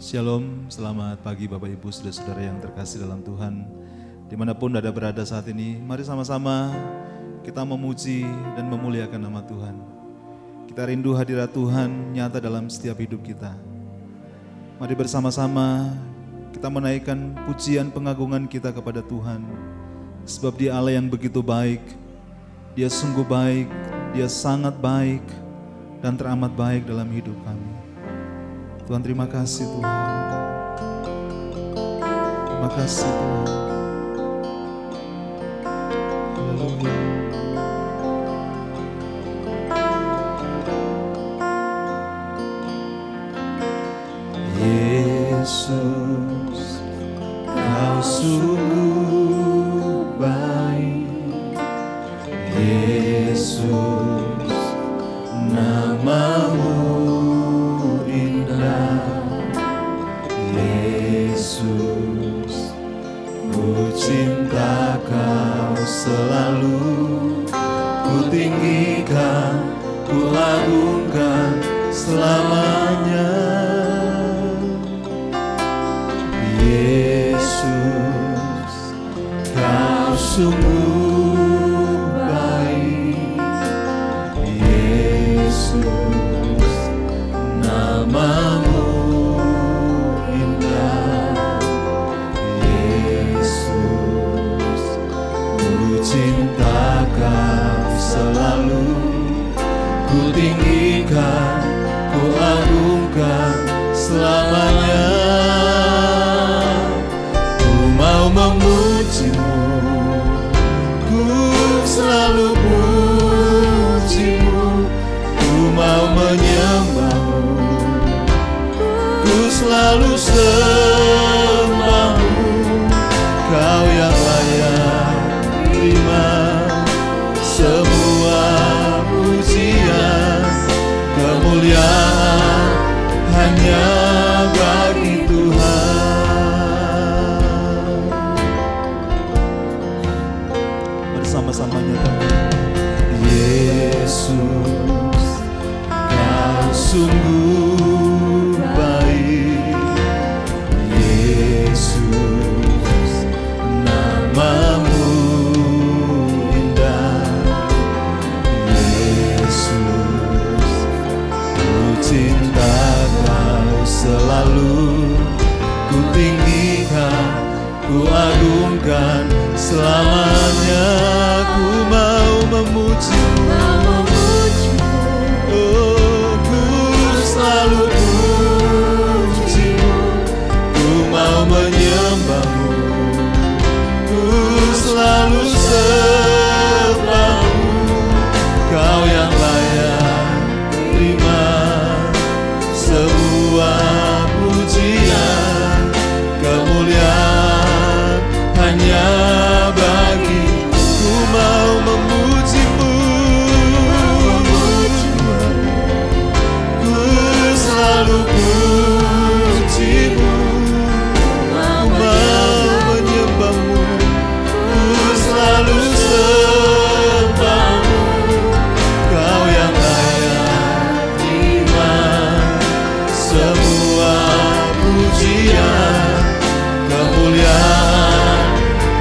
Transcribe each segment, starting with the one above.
Shalom, selamat pagi Bapak Ibu Saudara-saudara yang terkasih dalam Tuhan. Dimanapun Anda berada saat ini, mari sama-sama kita memuji dan memuliakan nama Tuhan. Kita rindu hadirat Tuhan nyata dalam setiap hidup kita. Mari bersama-sama kita menaikkan pujian pengagungan kita kepada Tuhan. Sebab Dia Allah yang begitu baik, Dia sungguh baik, Dia sangat baik dan teramat baik dalam hidup kami. Tuhan, terima kasih Tuhan. Terima kasih Tuhan. Haleluya. Yesus, Kau sungguh baik. Yesus, nama-Mu Yesus, ku cinta Kau selalu, ku tinggikan, ku agungkan selamanya. Yesus, Kau sungguh baik. Yesus, nama-Mu cinta Kau selalu, ku tinggikan, ku agungkan selamanya. Ku mau memuji-Mu, ku selalu puji-Mu. Ku mau menyembah-Mu, ku selalu sembah-Mu. Kau yang layak terima semua pujian, kemuliaan hanya bagi Tuhan. Bersama-sama nyatakan, Yesus, Kau sungguh baik. Yesus, nama-Mu cinta Kau selalu, ku tinggikan, ku agungkan selamanya. Ku mau memuji-Mu, oh, ku selalu puji-Mu. Ku mau menyembah-Mu, ku selalu sembah-Mu. Kau yang layak terima semua pujian, kemuliaan hanya bagi. Ku mau memuji-Mu, ku selalu puji-Mu. Ku mau menyembah-Mu, ku selalu sembah-Mu. Kau yang layak terima semua pujian, kemuliaan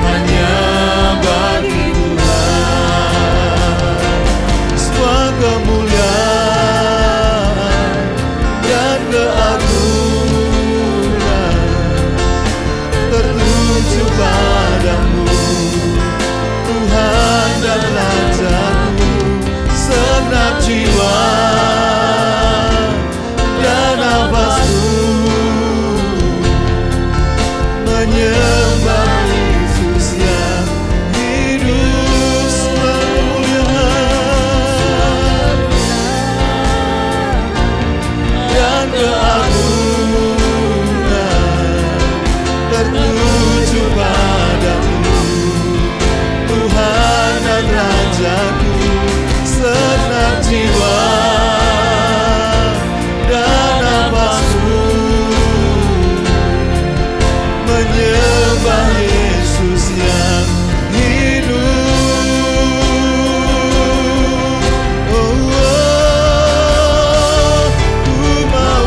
hanya bagi Tuhan. Semua kemuliaan dan keagungan tertuju padamu, Tuhan dan Raja-Ku. Segenap jiwa dan nafasku menyembah Yesus yang hidup kemuliaan dan keagungan tertuju padamu, Tuhan dan Raja-Ku. Segenap jiwa dan nafasku menyembah Yesus yang hidup. Oh, oh, ku mau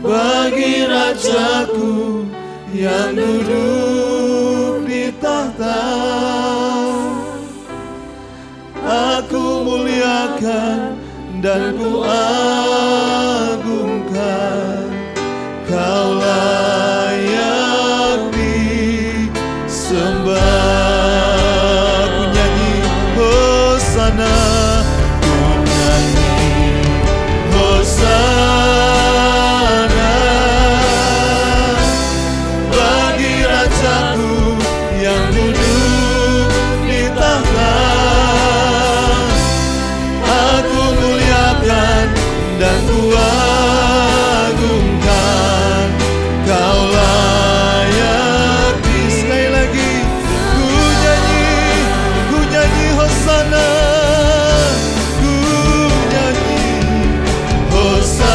bagi Rajaku yang duduk di tahta. Aku muliakan dan ku agungkan, Kau layak disembah. Ku nyanyi Hosana, ku nyanyi Hosana bagi Rajaku yang duduk di tahta. Aku muliakan dan ku agungkan, Kau layak di. Sekali lagi ku nyanyi Hosana, ku nyanyi Hosana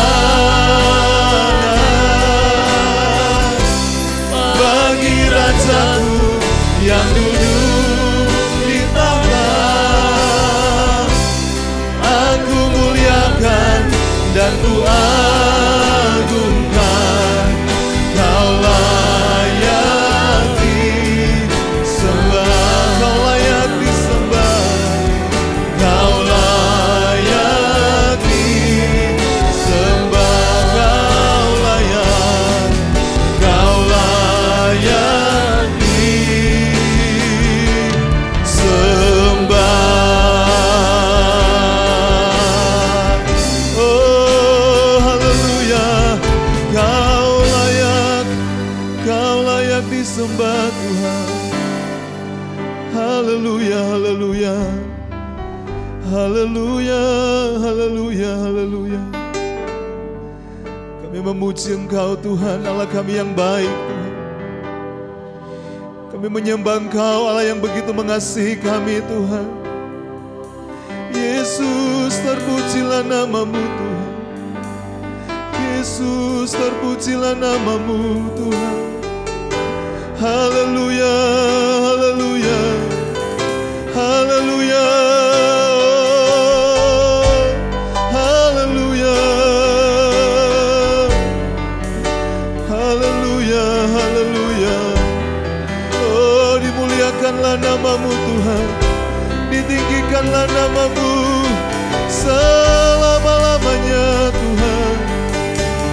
bagi Rajaku yang duduk di tahta. Aku muliakan dan ku agungkan, Kau layak disembah. Kau layak disembah, Kau layak disembah. Kau layak disembah. Oh haleluya, Kau layak disembah Tuhan. Haleluya, haleluya, haleluya, haleluya, haleluya. Kami memuji Engkau Tuhan, Allah kami yang baik Tuhan. Kami menyembah Engkau, Allah yang begitu mengasihi kami Tuhan. Yesus, terpujilah nama-Mu Tuhan. Yesus, terpujilah nama-Mu Tuhan. Haleluya, haleluya, haleluya, haleluya, haleluya, haleluya. Oh, dimuliakanlah nama-Mu Tuhan, ditinggikanlah nama-Mu selama-lamanya Tuhan.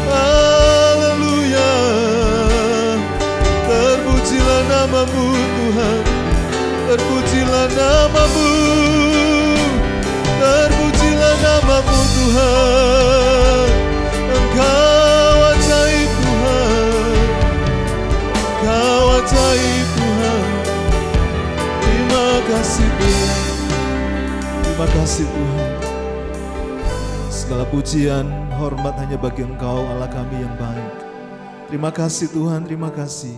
Haleluya, terpujilah nama-Mu Tuhan, terpujilah nama-Mu, terpujilah nama-Mu Tuhan. Engkau ajaib Tuhan, Engkau ajaib Tuhan. Terima kasih Tuhan, terima kasih Tuhan. Segala pujian, hormat hanya bagi Engkau, Allah kami yang baik. Terima kasih Tuhan, terima kasih.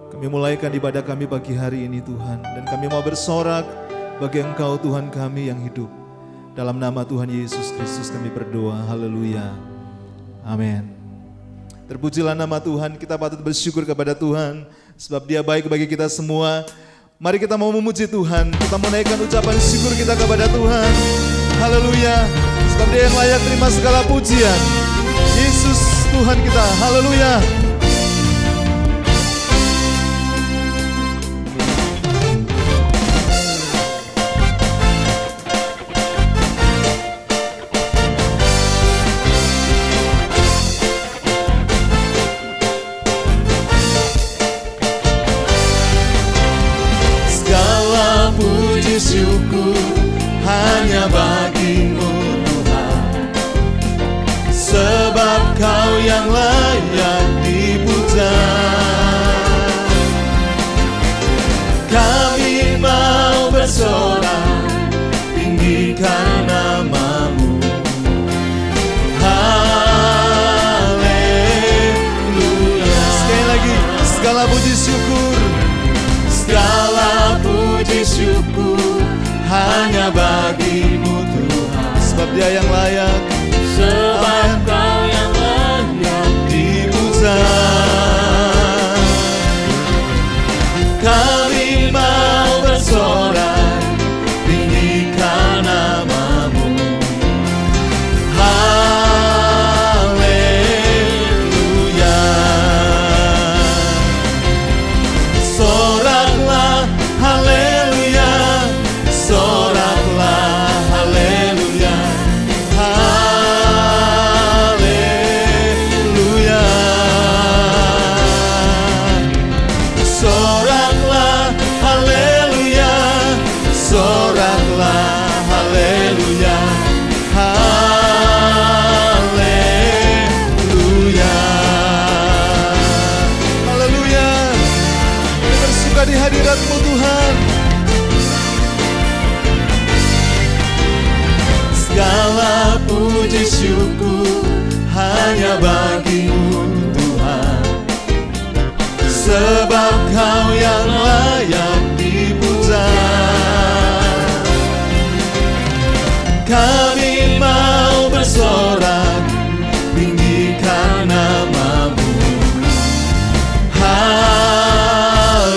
Kami mulaikan ibadah kami pagi hari ini Tuhan, dan kami mau bersorak bagi Engkau Tuhan kami yang hidup. Dalam nama Tuhan Yesus Kristus kami berdoa, haleluya, amin. Terpujilah nama Tuhan, kita patut bersyukur kepada Tuhan, sebab Dia baik bagi kita semua. Mari kita mau memuji Tuhan, kita menaikkan ucapan syukur kita kepada Tuhan, haleluya. Sebab Dia yang layak terima segala pujian. Yesus Tuhan kita, haleluya. Segala puji syukur hanya bagi-Mu Tuhan, sebab Kau yang layak dipuja. Kami mau bersorak, tinggikan nama-Mu. Haleluya. Sekali lagi, segala puji syukur, segala puji syukur hanya bagi-Mu Tuhan, sebab Dia yang layak, sebab Kau yang layak dipuja. Kami mau bersorak, tinggikan nama-Mu. Haleluya. hanya bagimu Tuhan, sebab Kau yang layak dipuja. Kami mau bersorak tinggikan nama-Mu. Haleluya.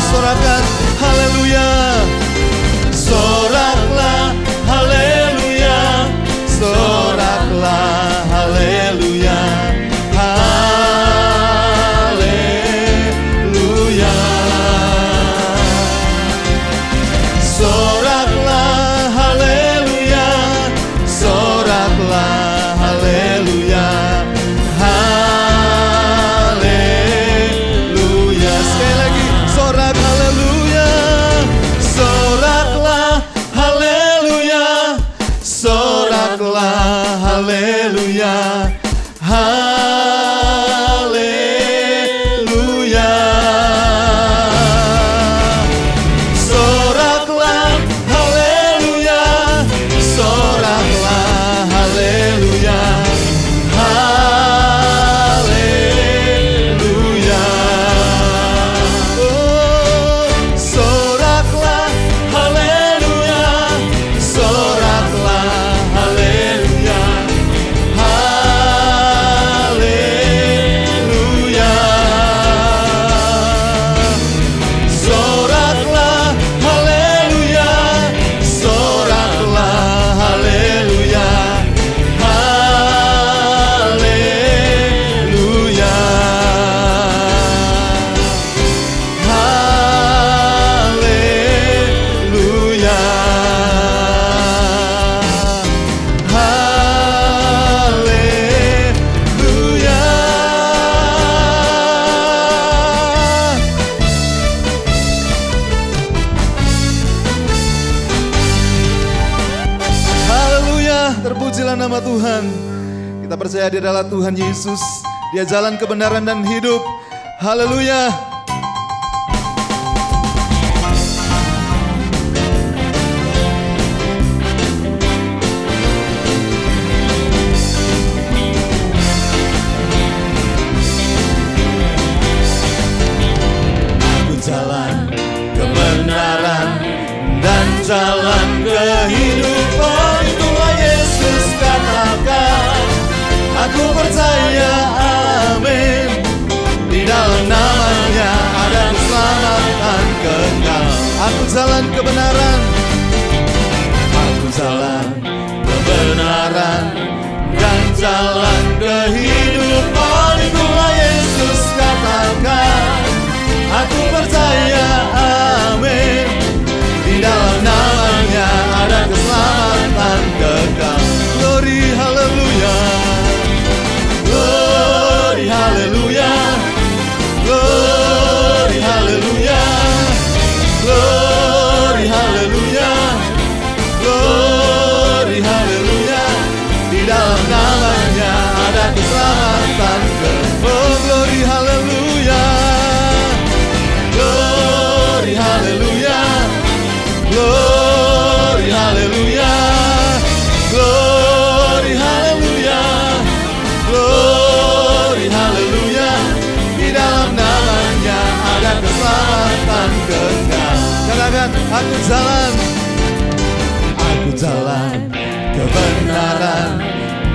Sorakan haleluya. Soraklah haleluya. Soraklah haleluya. Haleluya. Soraklah haleluya. Soraklah haleluya. Haleluya. Sekali lagi, sorak haleluya. Soraklah haleluya. Soraklah haleluya. Haleluya. Soraklah haleluya. Soraklah haleluya. Haleluya. Oh, soraklah haleluya. Soraklah haleluya. Haleluya. Soraklah haleluya. Soraklah haleluya. Haleluya. Haleluya. Haleluya. Terpujilah nama Tuhan. Kita percaya Dia adalah Tuhan Yesus. Dia jalan kebenaran dan hidup. Haleluya. Aku jalan kebenaran dan jalan kehidupan, itulah Yesus katakan. Aku percaya, amin. Di dalam namanya ada keselamatan kekal. Aku jalan kebenaran. Aku jalan kebenaran dan jalan kehidupan, itulah Yesus katakan. Aku percaya, amin. Di dalam namanya ada keselamatan kekal. Glory haleluya. Glory haleluya. Glory haleluya. Glory haleluya. Glory haleluya. Di dalam namanya ada keselamatan kekal. Oh, glory haleluya. Glory haleluya. Glory haleluya. Glory haleluya. Glory haleluya. Di dalam namanya ada keselamatan kekal. Katakan, aku jalan. Aku jalan kebenaran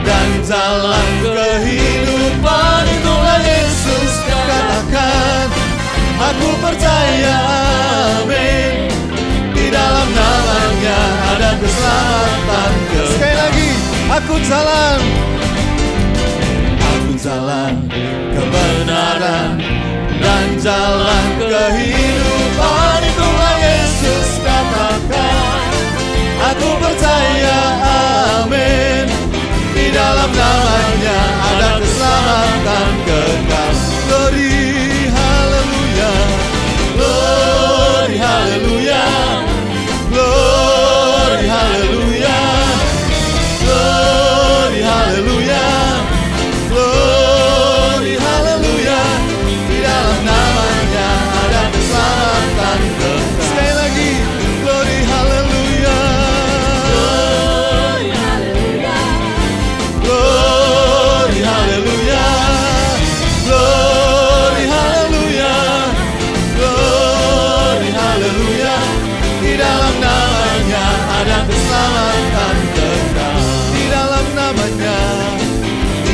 dan jalan kehidupan, itulah Yesus katakan. Aku percaya, amin. Di dalam namanya ada keselamatan kekal. Sekali lagi, aku jalan. Aku jalan kebenaran dan jalan kehidupan, itulah Yesus katakan. Aku percaya, amin. Di dalam namanya ada keselamatan kekal. Glory haleluya. Glory haleluya. Glory haleluya. Glory haleluya. Glory haleluya. Di dalam namanya ada keselamatan kekal. Sekali lagi, glory haleluya. Glory haleluya.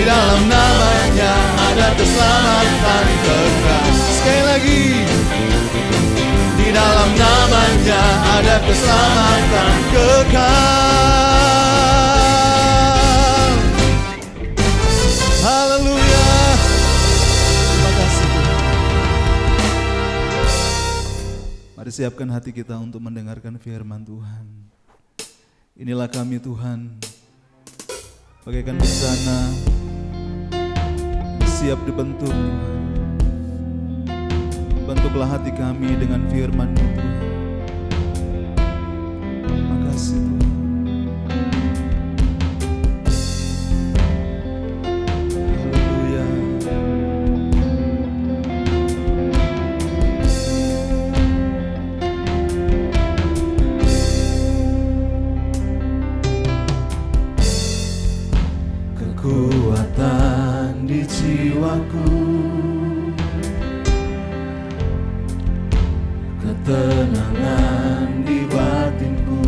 Di dalam namanya ada keselamatan kekal. Sekali lagi, di dalam namanya ada keselamatan kekal. Haleluya. Terima kasih Tuhan. Mari siapkan hati kita untuk mendengarkan firman Tuhan. Inilah kami Tuhan, bagaikan bencana, siap dibentuk Tuhan. Bentuklah hati kami dengan firman-Mu Tuhan. Terima kasih Tuhan. Haleluya. Kekuatan di jiwaku, ketenangan di batinku,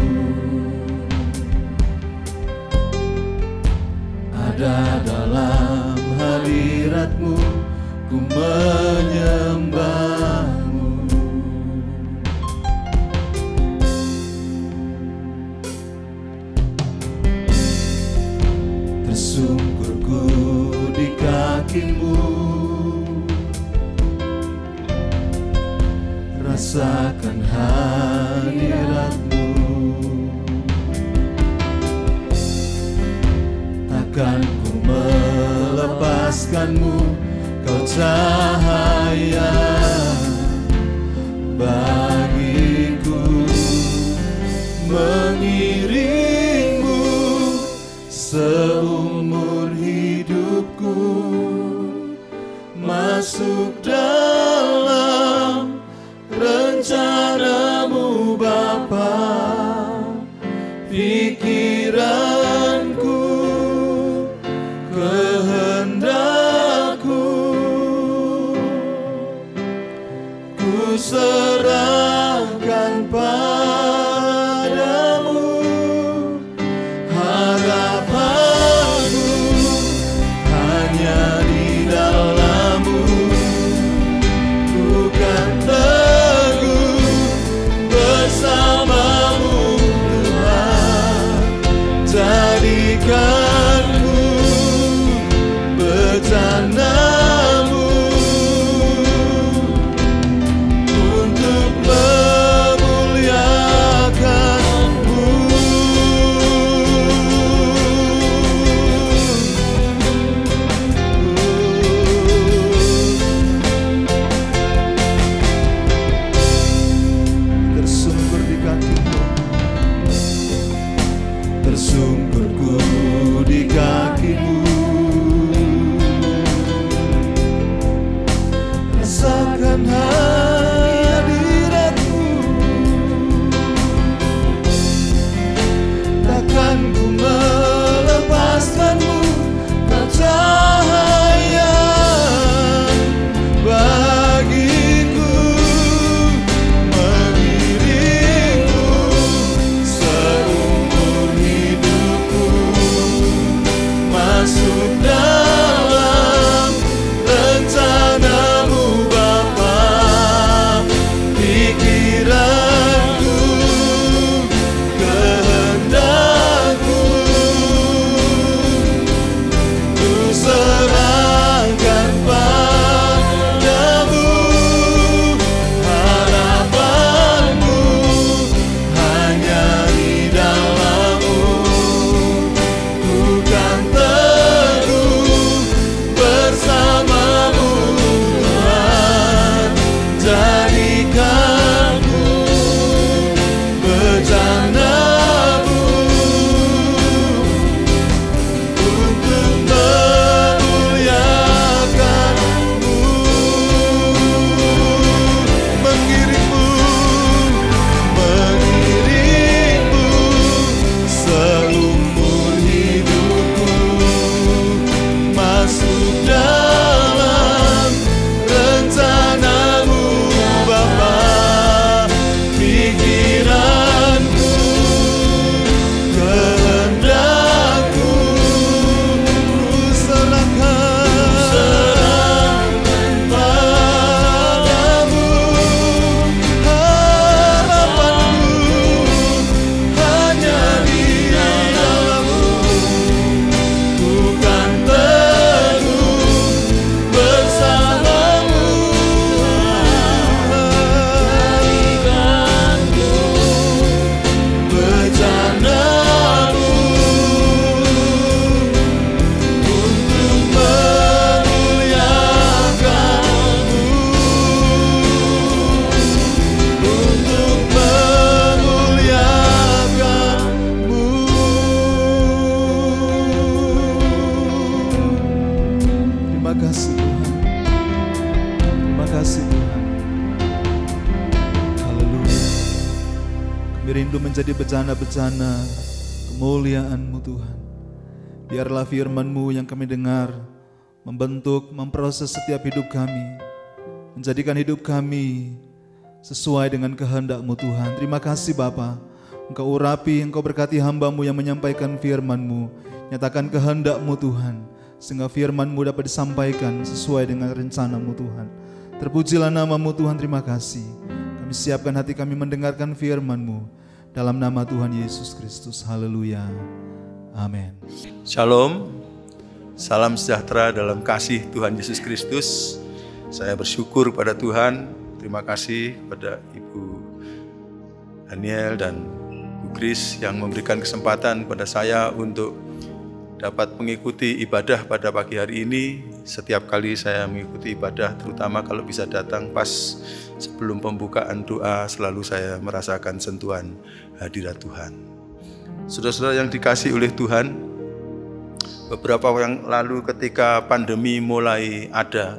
ada dalam hadirat-Mu, ku menyembah-Mu. Tersungkurku di kaki-Mu, rasakan hadirat-Mu. Takkan ku melepaskan-Mu, Kau cahaya bagiku. Mengiring-Mu seumur hidupku, masuk dalam rencana-Mu Bapa. Pikiranku, kehendakku, ku serahkan untuk menjadi bejana-bejana kemuliaan-Mu Tuhan. Biarlah firman-Mu yang kami dengar membentuk, memproses setiap hidup kami, menjadikan hidup kami sesuai dengan kehendak-Mu Tuhan. Terima kasih Bapa, Engkau urapi, Engkau berkati hamba-Mu yang menyampaikan firman-Mu. Nyatakan kehendak-Mu Tuhan, sehingga firman-Mu dapat disampaikan sesuai dengan rencana-Mu Tuhan. Terpujilah nama-Mu Tuhan, terima kasih. Kami siapkan hati kami mendengarkan firman-Mu. Dalam nama Tuhan Yesus Kristus, haleluya, amin. Shalom, salam sejahtera dalam kasih Tuhan Yesus Kristus. Saya bersyukur pada Tuhan, terima kasih pada Ibu Daniel dan Bu Kris yang memberikan kesempatan pada saya untuk dapat mengikuti ibadah pada pagi hari ini. Setiap kali saya mengikuti ibadah, terutama kalau bisa datang pas sebelum pembukaan doa, selalu saya merasakan sentuhan hadirat Tuhan. Saudara-saudara yang dikasihi oleh Tuhan, beberapa waktu yang lalu ketika pandemi mulai ada,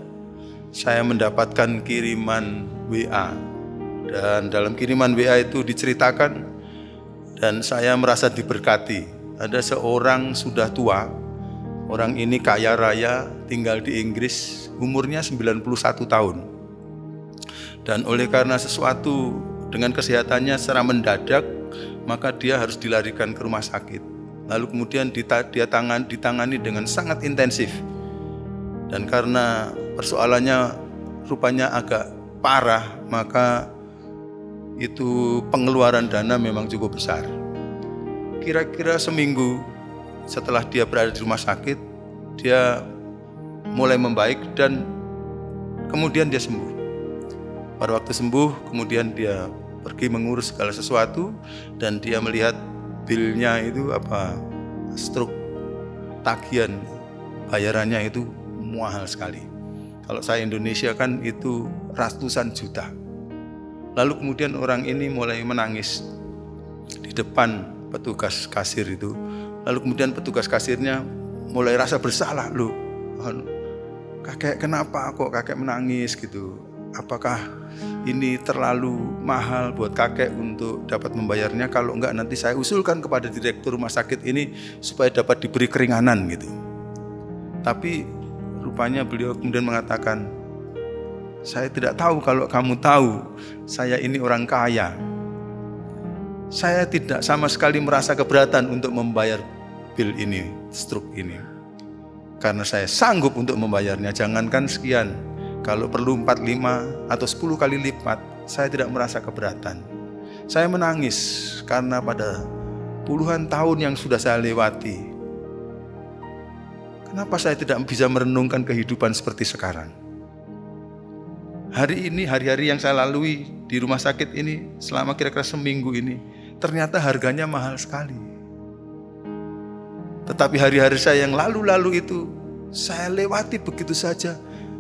saya mendapatkan kiriman WA. Dan dalam kiriman WA itu diceritakan, dan saya merasa diberkati. Ada seorang sudah tua, orang ini kaya raya, tinggal di Inggris, umurnya 91 tahun. Dan oleh karena sesuatu dengan kesehatannya secara mendadak, maka dia harus dilarikan ke rumah sakit. Lalu kemudian ditangani dengan sangat intensif. Dan karena persoalannya rupanya agak parah, maka itu pengeluaran dana memang cukup besar. Kira-kira seminggu setelah dia berada di rumah sakit, dia mulai membaik dan kemudian dia sembuh. Pada waktu sembuh, kemudian dia pergi mengurus segala sesuatu dan dia melihat bilnya itu stroke, tagihan bayarannya itu mahal sekali. Kalau saya Indonesia kan itu ratusan juta. Lalu kemudian orang ini mulai menangis di depan petugas kasir itu. Lalu kemudian petugas kasirnya mulai rasa bersalah, loh, kakek kenapa kok kakek menangis gitu? Apakah ini terlalu mahal buat kakek untuk dapat membayarnya? Kalau enggak nanti saya usulkan kepada direktur rumah sakit ini supaya dapat diberi keringanan gitu. Tapi rupanya beliau kemudian mengatakan, saya tidak tahu kalau kamu tahu saya ini orang kaya. Saya tidak sama sekali merasa keberatan untuk membayar bil ini, stroke ini. Karena saya sanggup untuk membayarnya, jangankan sekian. Kalau perlu 4, 5, atau 10 kali lipat, saya tidak merasa keberatan. Saya menangis karena pada puluhan tahun yang sudah saya lewati, kenapa saya tidak bisa merenungkan kehidupan seperti sekarang? Hari ini, hari-hari yang saya lalui di rumah sakit ini, selama kira-kira seminggu ini, ternyata harganya mahal sekali. Tetapi hari-hari saya yang lalu-lalu itu, saya lewati begitu saja,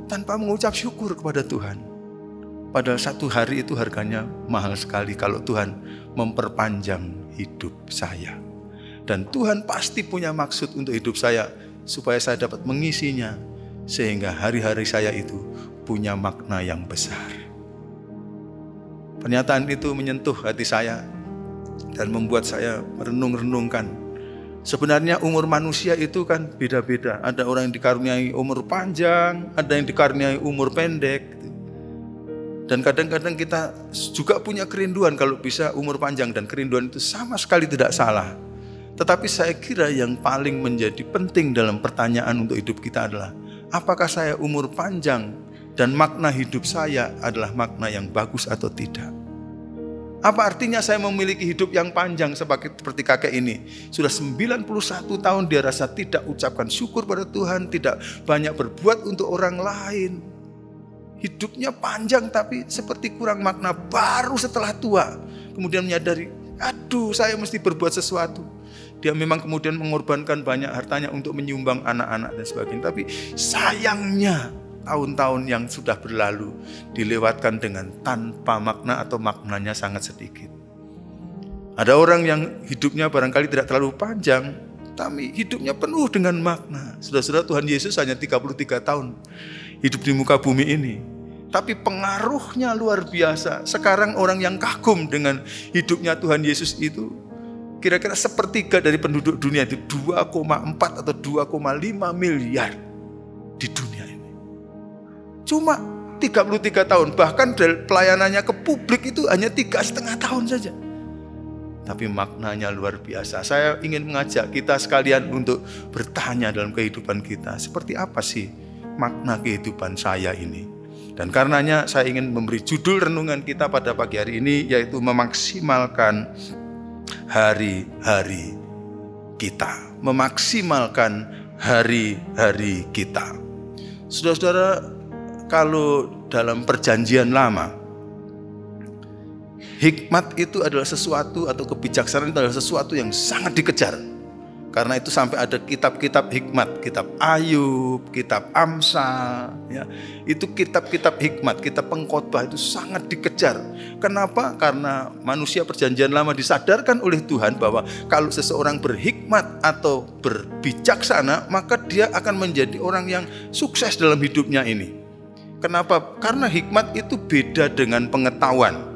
tanpa mengucap syukur kepada Tuhan. Padahal satu hari itu harganya mahal sekali kalau Tuhan memperpanjang hidup saya. Dan Tuhan pasti punya maksud untuk hidup saya, supaya saya dapat mengisinya, sehingga hari-hari saya itu punya makna yang besar. Pernyataan itu menyentuh hati saya dan membuat saya merenung-renungkan. Sebenarnya umur manusia itu kan beda-beda. Ada orang yang dikaruniai umur panjang, ada yang dikaruniai umur pendek. Dan kadang-kadang kita juga punya kerinduan kalau bisa umur panjang, dan kerinduan itu sama sekali tidak salah. Tetapi saya kira yang paling menjadi penting dalam pertanyaan untuk hidup kita adalah, apakah saya umur panjang dan makna hidup saya adalah makna yang bagus atau tidak? Apa artinya saya memiliki hidup yang panjang seperti kakek ini? Sudah 91 tahun dia rasa tidak ucapkan syukur pada Tuhan, tidak banyak berbuat untuk orang lain. Hidupnya panjang tapi seperti kurang makna. Baru setelah tua kemudian menyadari, aduh saya mesti berbuat sesuatu. Dia memang kemudian mengorbankan banyak hartanya untuk menyumbang anak-anak dan sebagainya. Tapi sayangnya tahun-tahun yang sudah berlalu dilewatkan dengan tanpa makna atau maknanya sangat sedikit. Ada orang yang hidupnya barangkali tidak terlalu panjang, tapi hidupnya penuh dengan makna. Saudara-saudara, Tuhan Yesus hanya 33 tahun hidup di muka bumi ini. tapi pengaruhnya luar biasa. Sekarang orang yang kagum dengan hidupnya Tuhan Yesus itu kira-kira sepertiga dari penduduk dunia itu 2,4 atau 2,5 miliar di dunia ini. Cuma 33 tahun, bahkan pelayanannya ke publik itu hanya 3,5 tahun saja. Tapi maknanya luar biasa. Saya ingin mengajak kita sekalian untuk bertanya dalam kehidupan kita, seperti apa sih makna kehidupan saya ini? Dan karenanya saya ingin memberi judul renungan kita pada pagi hari ini, yaitu memaksimalkan hari-hari kita. Memaksimalkan hari-hari kita. Saudara-saudara, kalau dalam perjanjian lama, hikmat itu adalah sesuatu, atau kebijaksanaan itu adalah sesuatu yang sangat dikejar. Karena itu sampai ada kitab-kitab hikmat, kitab Ayub, kitab Amsal, ya. Itu kitab-kitab hikmat, kitab pengkhotbah itu sangat dikejar. Kenapa? Karena manusia perjanjian lama disadarkan oleh Tuhan bahwa kalau seseorang berhikmat atau berbijaksana, maka dia akan menjadi orang yang sukses dalam hidupnya ini. Kenapa? Karena hikmat itu beda dengan pengetahuan.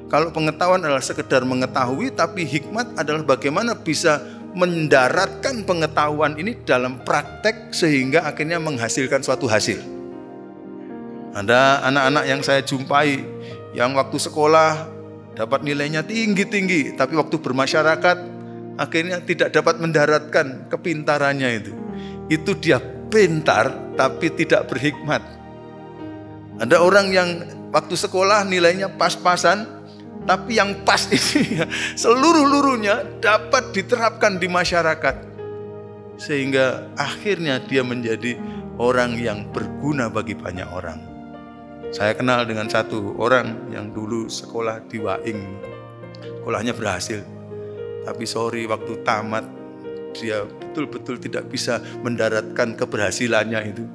Kalau pengetahuan adalah sekedar mengetahui, tapi hikmat adalah bagaimana bisa mendaratkan pengetahuan ini dalam praktek sehingga akhirnya menghasilkan suatu hasil. Ada anak-anak yang saya jumpai yang waktu sekolah dapat nilainya tinggi-tinggi, tapi waktu bermasyarakat akhirnya tidak dapat mendaratkan kepintarannya itu. Itu dia pintar tapi tidak berhikmat. Ada orang yang waktu sekolah nilainya pas-pasan, tapi yang pas ini seluruh-luruhnya dapat diterapkan di masyarakat. Sehingga akhirnya dia menjadi orang yang berguna bagi banyak orang. Saya kenal dengan satu orang yang dulu sekolah di Waing. Sekolahnya berhasil. Tapi waktu tamat dia betul-betul tidak bisa mendaratkan keberhasilannya itu.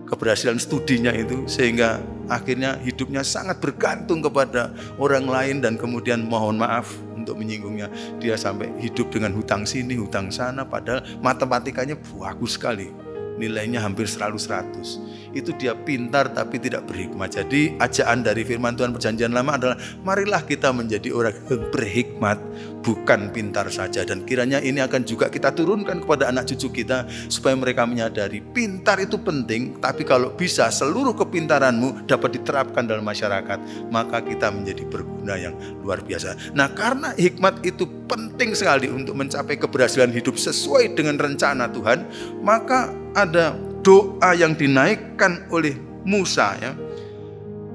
Keberhasilan studinya itu, sehingga akhirnya hidupnya sangat bergantung kepada orang lain, dan kemudian mohon maaf untuk menyinggungnya, dia sampai hidup dengan hutang sini hutang sana, padahal matematikanya bagus sekali, nilainya hampir selalu 100. Itu dia pintar tapi tidak berhikmat. Jadi ajaan dari firman Tuhan perjanjian lama adalah marilah kita menjadi orang yang berhikmat, bukan pintar saja. Dan kiranya ini akan juga kita turunkan kepada anak cucu kita, supaya mereka menyadari pintar itu penting, tapi kalau bisa seluruh kepintaranmu dapat diterapkan dalam masyarakat, maka kita menjadi berguna yang luar biasa. Nah, karena hikmat itu penting sekali untuk mencapai keberhasilan hidup sesuai dengan rencana Tuhan, maka ada doa yang dinaikkan oleh Musa, ya.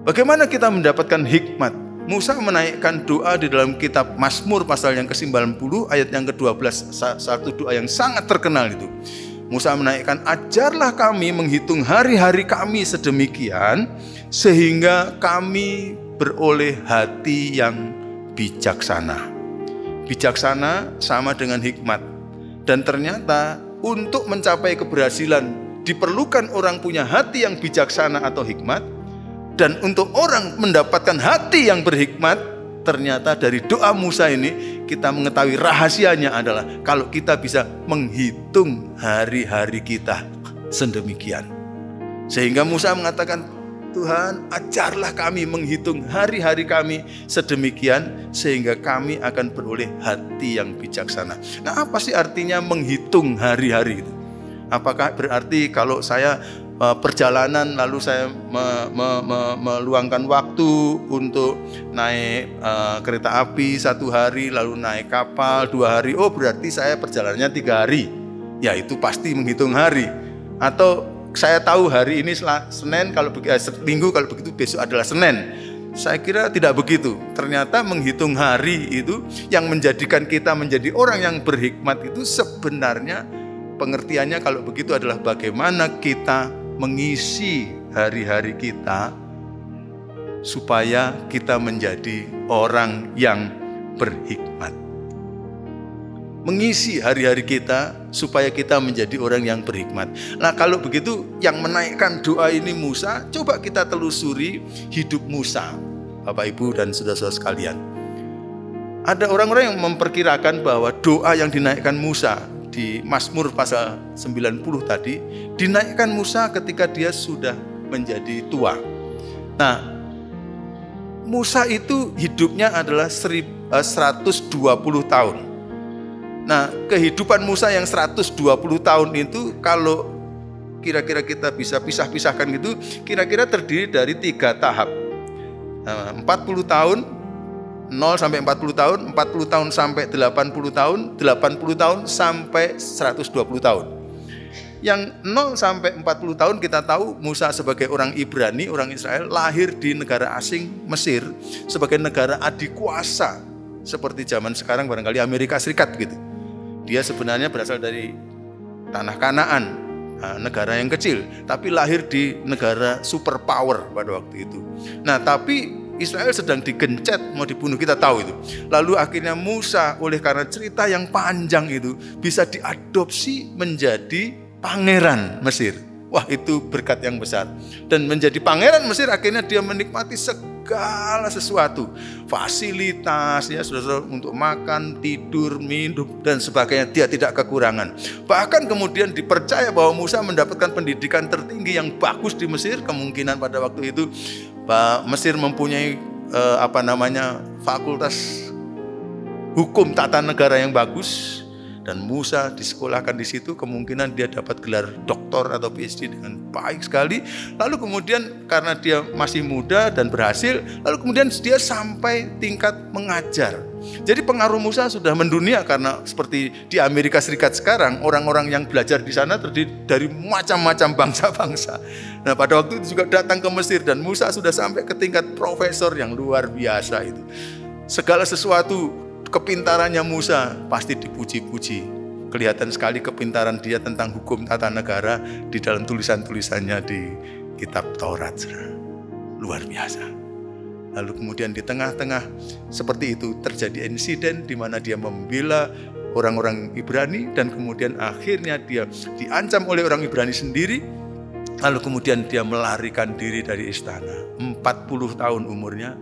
Bagaimana kita mendapatkan hikmat? Musa menaikkan doa di dalam kitab Mazmur pasal yang ke-90 ayat yang ke-12, satu doa yang sangat terkenal itu. Musa menaikkan, ajarlah kami menghitung hari-hari kami sedemikian sehingga kami beroleh hati yang bijaksana. Bijaksana sama dengan hikmat. Dan ternyata untuk mencapai keberhasilan diperlukan orang punya hati yang bijaksana atau hikmat. Dan untuk orang mendapatkan hati yang berhikmat, ternyata dari doa Musa ini kita mengetahui rahasianya adalah kalau kita bisa menghitung hari-hari kita sedemikian. Sehingga Musa mengatakan, Tuhan, ajarlah kami menghitung hari-hari kami sedemikian sehingga kami akan beroleh hati yang bijaksana. Nah, apa sih artinya menghitung hari-hari itu? Apakah berarti kalau saya perjalanan lalu saya meluangkan waktu untuk naik kereta api 1 hari, lalu naik kapal 2 hari, oh berarti saya perjalanannya 3 hari? Ya, itu pasti menghitung hari. Atau saya tahu hari ini Senin, kalau Minggu, kalau begitu besok adalah Senin. Saya kira tidak begitu. Ternyata menghitung hari itu yang menjadikan kita menjadi orang yang berhikmat itu sebenarnya pengertiannya kalau begitu adalah bagaimana kita mengisi hari-hari kita supaya kita menjadi orang yang berhikmat. Mengisi hari-hari kita supaya kita menjadi orang yang berhikmat. Nah, kalau begitu yang menaikkan doa ini Musa, coba kita telusuri hidup Musa, Bapak Ibu dan saudara-saudara sekalian. Ada orang-orang yang memperkirakan bahwa doa yang dinaikkan Musa di Mazmur pasal 90 tadi, dinaikkan Musa ketika dia sudah menjadi tua. Nah, Musa itu hidupnya adalah 120 tahun. Nah, kehidupan Musa yang 120 tahun itu kalau kira-kira kita bisa pisah-pisahkan gitu, kira-kira terdiri dari 3 tahap. 40 tahun, 0 sampai 40 tahun, 40 tahun sampai 80 tahun, 80 tahun sampai 120 tahun. Yang 0 sampai 40 tahun kita tahu Musa sebagai orang Ibrani, orang Israel, lahir di negara asing Mesir sebagai negara adikuasa seperti zaman sekarang barangkali Amerika Serikat gitu. Dia sebenarnya berasal dari tanah Kanaan, negara yang kecil, tapi lahir di negara superpower pada waktu itu. Nah, tapi Israel sedang digencet, mau dibunuh, kita tahu itu. Lalu akhirnya Musa oleh karena cerita yang panjang itu bisa diadopsi menjadi pangeran Mesir. Wah, itu berkat yang besar. Dan menjadi pangeran Mesir akhirnya dia menikmati segala sesuatu, fasilitas ya saudara, untuk makan, tidur, minum dan sebagainya, dia tidak kekurangan. Bahkan kemudian dipercaya bahwa Musa mendapatkan pendidikan tertinggi yang bagus di Mesir. Kemungkinan pada waktu itu Mesir mempunyai fakultas hukum tata negara yang bagus. Dan Musa disekolahkan di situ, kemungkinan dia dapat gelar doktor atau PhD dengan baik sekali. Lalu kemudian karena dia masih muda dan berhasil, lalu kemudian dia sampai tingkat mengajar. Jadi pengaruh Musa sudah mendunia, karena seperti di Amerika Serikat sekarang, orang-orang yang belajar di sana terdiri dari macam-macam bangsa-bangsa. Nah, pada waktu itu juga datang ke Mesir dan Musa sudah sampai ke tingkat profesor yang luar biasa itu. Segala sesuatu kepintarannya Musa pasti dipuji-puji. Kelihatan sekali kepintaran dia tentang hukum tata negara di dalam tulisan-tulisannya di kitab Taurat. Luar biasa. Lalu kemudian di tengah-tengah seperti itu terjadi insiden di mana dia membela orang-orang Ibrani dan kemudian akhirnya dia diancam oleh orang Ibrani sendiri. Lalu kemudian dia melarikan diri dari istana. 40 tahun umurnya,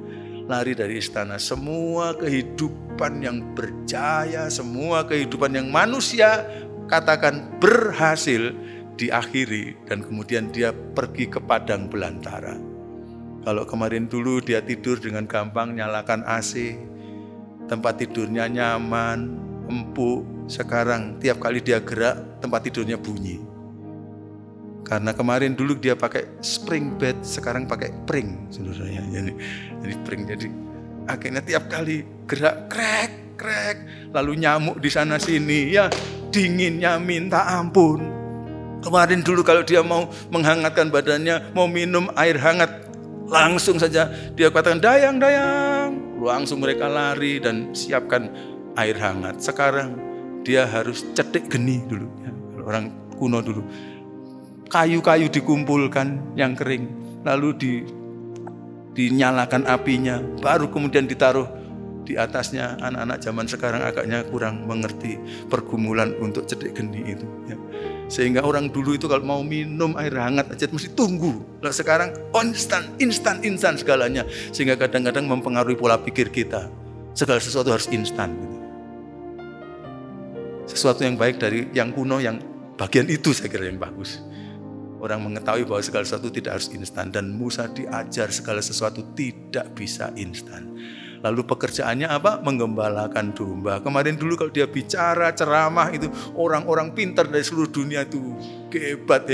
lari dari istana. Semua kehidupan yang berjaya, semua kehidupan yang manusia katakan berhasil diakhiri dan kemudian dia pergi ke padang belantara. Kalau kemarin dulu dia tidur dengan gampang, nyalakan AC, tempat tidurnya nyaman, empuk. Sekarang tiap kali dia gerak, tempat tidurnya bunyi. Karena kemarin dulu dia pakai spring bed, sekarang pakai pring, saudaranya. Jadi pring, jadi akhirnya tiap kali gerak krek, lalu nyamuk di sana sini, ya dinginnya minta ampun. Kemarin dulu kalau dia mau menghangatkan badannya, mau minum air hangat, langsung saja dia katakan dayang, langsung mereka lari dan siapkan air hangat. Sekarang dia harus cetek geni dulu, ya. Orang kuno dulu. Kayu-kayu dikumpulkan yang kering, lalu dinyalakan apinya, baru kemudian ditaruh di atasnya. Anak-anak zaman sekarang agaknya kurang mengerti pergumulan untuk cetek geni itu, ya. Sehingga orang dulu itu kalau mau minum air hangat aja mesti tunggu. Nah, sekarang instan segalanya, sehingga kadang-kadang mempengaruhi pola pikir kita. Segala sesuatu harus instan. Sesuatu yang baik dari yang kuno, yang bagian itu saya kira yang bagus. Orang mengetahui bahwa segala sesuatu tidak harus instan, dan Musa diajar segala sesuatu tidak bisa instan. Lalu pekerjaannya apa? Menggembalakan domba. Kemarin dulu kalau dia bicara, ceramah itu orang-orang pintar dari seluruh dunia itu hebat.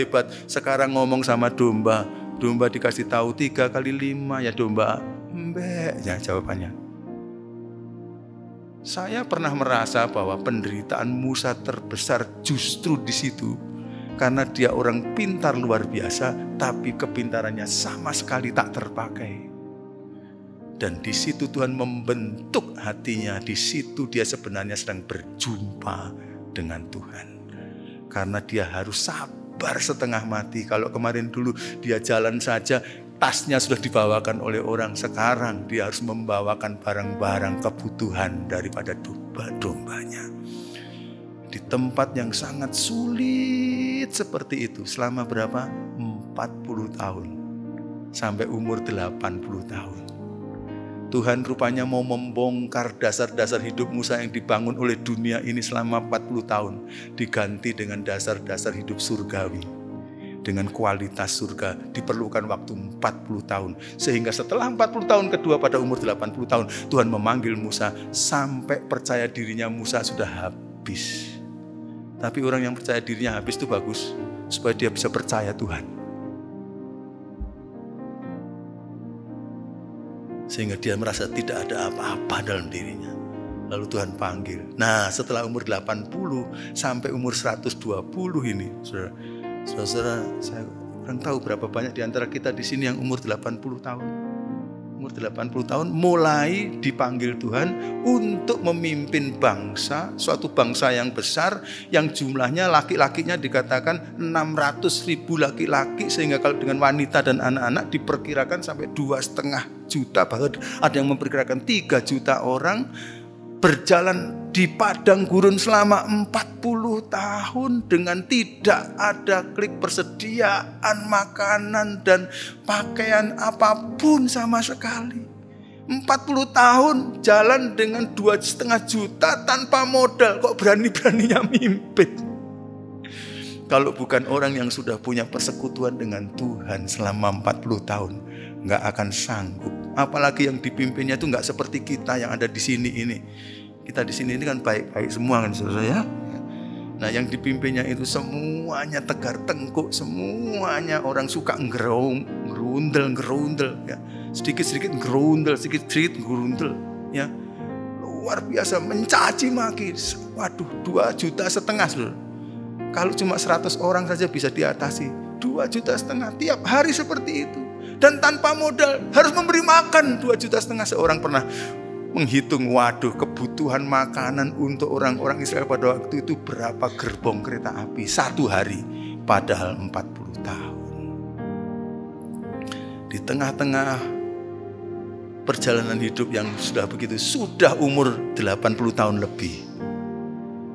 Sekarang ngomong sama domba, domba dikasih tahu 3 kali 5, ya domba mbek, ya jawabannya. Saya pernah merasa bahwa penderitaan Musa terbesar justru di situ. Karena dia orang pintar luar biasa, tapi kepintarannya sama sekali tak terpakai. Dan di situ Tuhan membentuk hatinya. Di situ dia sebenarnya sedang berjumpa dengan Tuhan. Karena dia harus sabar setengah mati. Kalau kemarin dulu dia jalan saja, tasnya sudah dibawakan oleh orang. Sekarang dia harus membawakan barang-barang kebutuhan daripada domba-dombanya. Di tempat yang sangat sulit seperti itu selama berapa? 40 tahun. Sampai umur 80 tahun. Tuhan rupanya mau membongkar dasar-dasar hidup Musa yang dibangun oleh dunia ini selama 40 tahun. Diganti dengan dasar-dasar hidup surgawi. dengan kualitas surga diperlukan waktu 40 tahun. Sehingga setelah 40 tahun kedua pada umur 80 tahun, Tuhan memanggil Musa sampai percaya dirinya Musa sudah habis. Tapi orang yang percaya dirinya habis itu bagus, supaya dia bisa percaya Tuhan. Sehingga dia merasa tidak ada apa-apa dalam dirinya. Lalu Tuhan panggil. Nah, setelah umur 80 sampai umur 120 ini, saudara, saya kurang tahu berapa banyak di antara kita di sini yang umur 80 tahun. Umur 80 tahun mulai dipanggil Tuhan untuk memimpin bangsa, suatu bangsa yang besar, yang jumlahnya laki-lakinya dikatakan 600.000 laki-laki, sehingga kalau dengan wanita dan anak-anak diperkirakan sampai 2,5 juta, bahkan ada yang memperkirakan 3 juta orang, berjalan di padang gurun selama 40 tahun dengan tidak ada klik persediaan makanan dan pakaian apapun sama sekali. 40 tahun jalan dengan 2,5 juta tanpa modal, kok berani-beraninya mimpin. Kalau bukan orang yang sudah punya persekutuan dengan Tuhan selama 40 tahun, nggak akan sanggup. Apalagi yang dipimpinnya itu nggak seperti kita yang ada di sini ini. Kita di sini ini kan baik-baik semua kan saudara ya. Nah yang dipimpinnya itu semuanya tegar tengkuk, semuanya orang suka ngerundel ya. Sedikit-sedikit ngerundel, sedikit-sedikit ngerundel ya. Luar biasa mencaci maki. Waduh, 2,5 juta saudara. Kalau cuma 100 orang saja bisa diatasi. 2,5 juta tiap hari seperti itu. Dan tanpa modal, harus memberi makan 2,5 juta seorang. Pernah menghitung, waduh, kebutuhan makanan untuk orang-orang Israel pada waktu itu berapa gerbong kereta api satu hari, padahal 40 tahun. Di tengah-tengah perjalanan hidup yang sudah begitu, sudah umur 80 tahun lebih,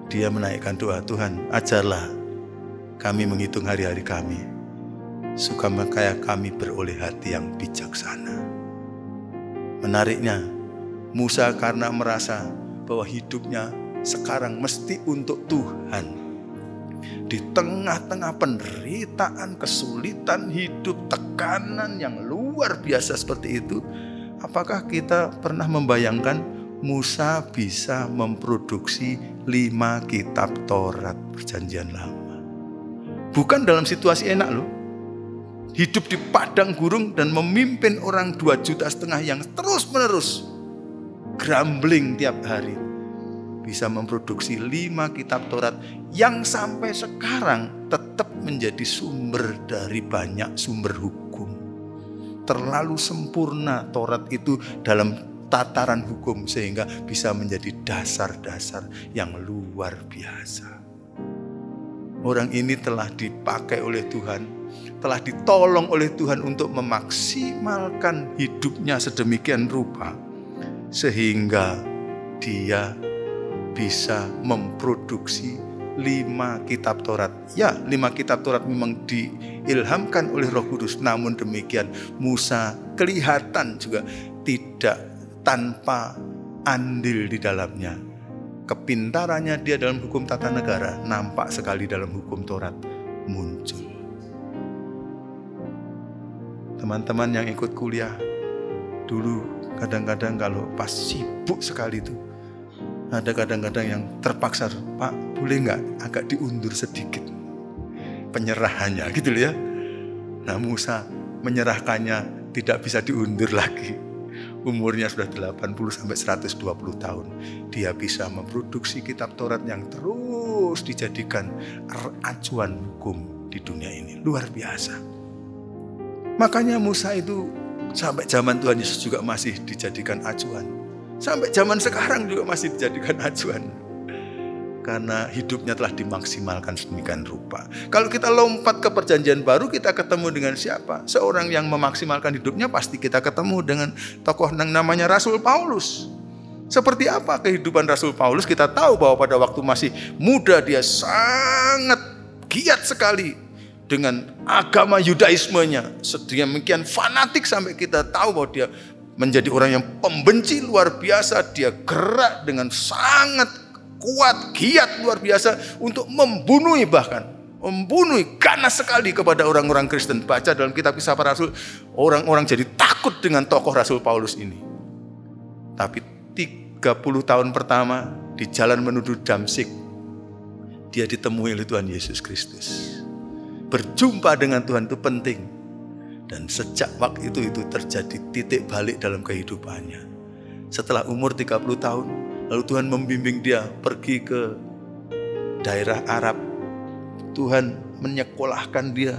dia menaikkan doa, Tuhan ajarlah kami menghitung hari-hari kami, supaya kami beroleh hati yang bijaksana. Menariknya, Musa karena merasa bahwa hidupnya sekarang mesti untuk Tuhan, di tengah-tengah penderitaan, kesulitan hidup, tekanan yang luar biasa seperti itu, apakah kita pernah membayangkan Musa bisa memproduksi 5 kitab Taurat Perjanjian Lama? Bukan dalam situasi enak loh. Hidup di padang gurun dan memimpin orang 2,5 juta yang terus-menerus grumbling tiap hari, bisa memproduksi 5 kitab Taurat yang sampai sekarang tetap menjadi sumber dari banyak sumber hukum. Terlalu sempurna Taurat itu dalam tataran hukum sehingga bisa menjadi dasar-dasar yang luar biasa. Orang ini telah dipakai oleh Tuhan, telah ditolong oleh Tuhan untuk memaksimalkan hidupnya sedemikian rupa sehingga dia bisa memproduksi 5 kitab Taurat. Ya, 5 kitab Taurat memang diilhamkan oleh Roh Kudus. Namun demikian Musa kelihatan juga tidak tanpa andil di dalamnya. Kepintarannya dia dalam hukum tata negara nampak sekali dalam hukum Taurat muncul. Teman-teman yang ikut kuliah dulu, kadang-kadang kalau pas sibuk sekali itu, ada kadang-kadang yang terpaksa, Pak boleh nggak agak diundur sedikit penyerahannya gitu ya. Nah Musa menyerahkannya tidak bisa diundur lagi. Umurnya sudah 80-120 tahun. Dia bisa memproduksi kitab Taurat yang terus dijadikan acuan hukum di dunia ini. Luar biasa. Makanya Musa itu sampai zaman Tuhan Yesus juga masih dijadikan acuan. Sampai zaman sekarang juga masih dijadikan acuan. Karena hidupnya telah dimaksimalkan sedemikian rupa. Kalau kita lompat ke perjanjian baru, kita ketemu dengan siapa? Seorang yang memaksimalkan hidupnya pasti kita ketemu dengan tokoh yang namanya Rasul Paulus. Seperti apa kehidupan Rasul Paulus? Kita tahu bahwa pada waktu masih muda dia sangat giat sekali dengan agama Yudaismenya, sedemikian fanatik sampai kita tahu bahwa dia menjadi orang yang pembenci luar biasa. Dia gerak dengan sangat kuat, giat luar biasa untuk membunuh bahkan membunuh ganas sekali kepada orang-orang Kristen. Baca dalam kitab Kisah Para Rasul, orang-orang jadi takut dengan tokoh Rasul Paulus ini. Tapi 30 tahun pertama di jalan menuju Damsyik, dia ditemui oleh Tuhan Yesus Kristus. Berjumpa dengan Tuhan itu penting. Dan sejak waktu itu terjadi titik balik dalam kehidupannya. Setelah umur 30 tahun, lalu Tuhan membimbing dia pergi ke daerah Arab. Tuhan menyekolahkan dia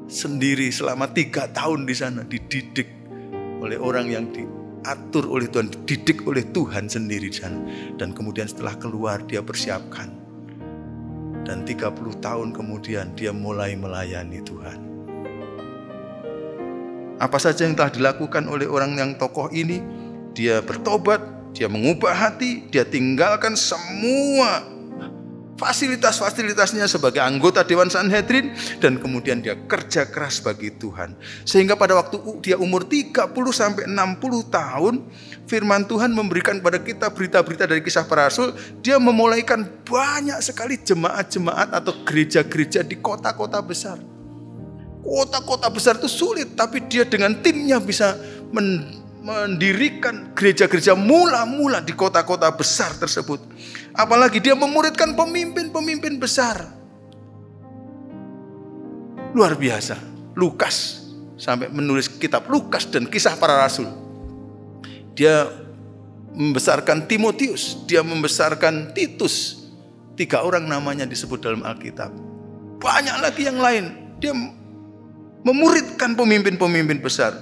sendiri selama 3 tahun di sana, dididik oleh orang yang diatur oleh Tuhan, dididik oleh Tuhan sendiri di sana. Dan kemudian setelah keluar dia persiapkan. Dan 30 tahun kemudian dia mulai melayani Tuhan. Apa saja yang telah dilakukan oleh orang yang tokoh ini? Dia bertobat, dia mengubah hati, dia tinggalkan semua fasilitas-fasilitasnya sebagai anggota Dewan Sanhedrin, dan kemudian dia kerja keras bagi Tuhan. Sehingga pada waktu dia umur 30-60 tahun, firman Tuhan memberikan pada kita berita-berita dari Kisah Para Rasul, dia memulaikan banyak sekali jemaat-jemaat atau gereja-gereja di kota-kota besar. Kota-kota besar itu sulit, tapi dia dengan timnya bisa mendirikan gereja-gereja mula-mula di kota-kota besar tersebut. Apalagi dia memuridkan pemimpin-pemimpin besar. Luar biasa. Lukas sampai menulis kitab Lukas dan Kisah Para Rasul. Dia membesarkan Timotius, dia membesarkan Titus. 3 orang namanya disebut dalam Alkitab. Banyak lagi yang lain. Dia memuridkan pemimpin-pemimpin besar.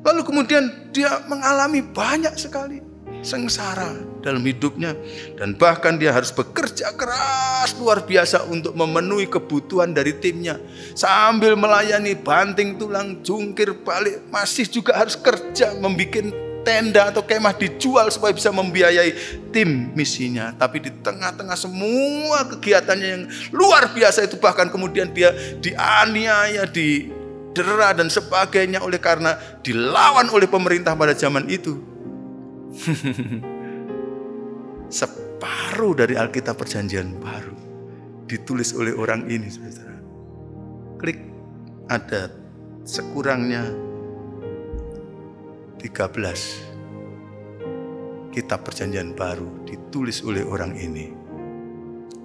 Lalu kemudian dia mengalami banyak sekali sengsara dalam hidupnya. Dan bahkan dia harus bekerja keras luar biasa untuk memenuhi kebutuhan dari timnya. Sambil melayani, banting tulang, jungkir balik, masih juga harus kerja, membuat tenda atau kemah dijual supaya bisa membiayai tim misinya. Tapi di tengah-tengah semua kegiatannya yang luar biasa itu, bahkan kemudian dia dianiaya, didera dan sebagainya oleh karena dilawan oleh pemerintah pada zaman itu. Separuh dari Alkitab Perjanjian Baru ditulis oleh orang ini, saudara. Klik, ada sekurangnya 13 kitab Perjanjian Baru ditulis oleh orang ini.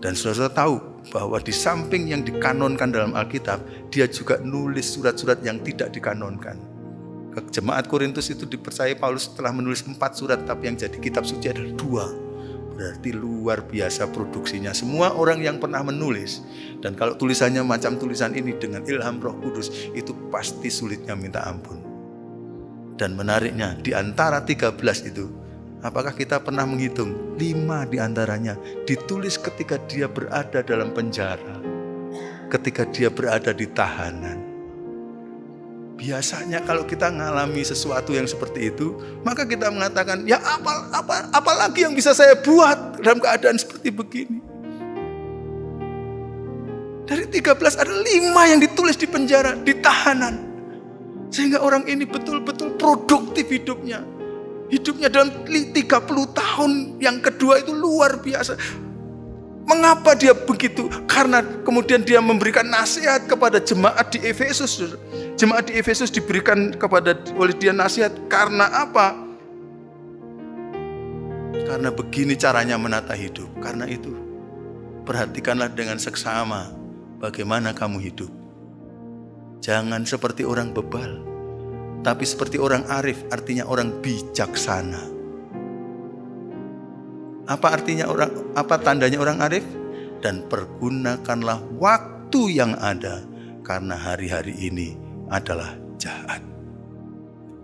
Dan saudara tahu bahwa di samping yang dikanonkan dalam Alkitab, dia juga nulis surat-surat yang tidak dikanonkan. Ke jemaat Korintus itu dipercaya Paulus telah menulis 4 surat, tapi yang jadi kitab suci adalah 2. Berarti luar biasa produksinya. Semua orang yang pernah menulis, dan kalau tulisannya macam tulisan ini dengan ilham Roh Kudus, itu pasti sulitnya minta ampun. Dan menariknya, di antara 13 itu, apakah kita pernah menghitung 5 di antaranya ditulis ketika dia berada dalam penjara, ketika dia berada di tahanan. Biasanya kalau kita mengalami sesuatu yang seperti itu, maka kita mengatakan, ya apa lagi yang bisa saya buat dalam keadaan seperti begini. Dari 13 ada 5 yang ditulis di penjara, di tahanan. Sehingga orang ini betul-betul produktif hidupnya. Hidupnya dalam 30 tahun yang kedua itu luar biasa. Mengapa dia begitu? Karena kemudian dia memberikan nasihat kepada jemaat di Efesus. Jemaat di Efesus diberikan oleh dia nasihat. Karena apa? Karena begini caranya menata hidup. Karena itu, perhatikanlah dengan seksama bagaimana kamu hidup. Jangan seperti orang bebal, tapi seperti orang arif, artinya orang bijaksana. Apa tandanya orang arif? Dan pergunakanlah waktu yang ada, karena hari-hari ini adalah jahat.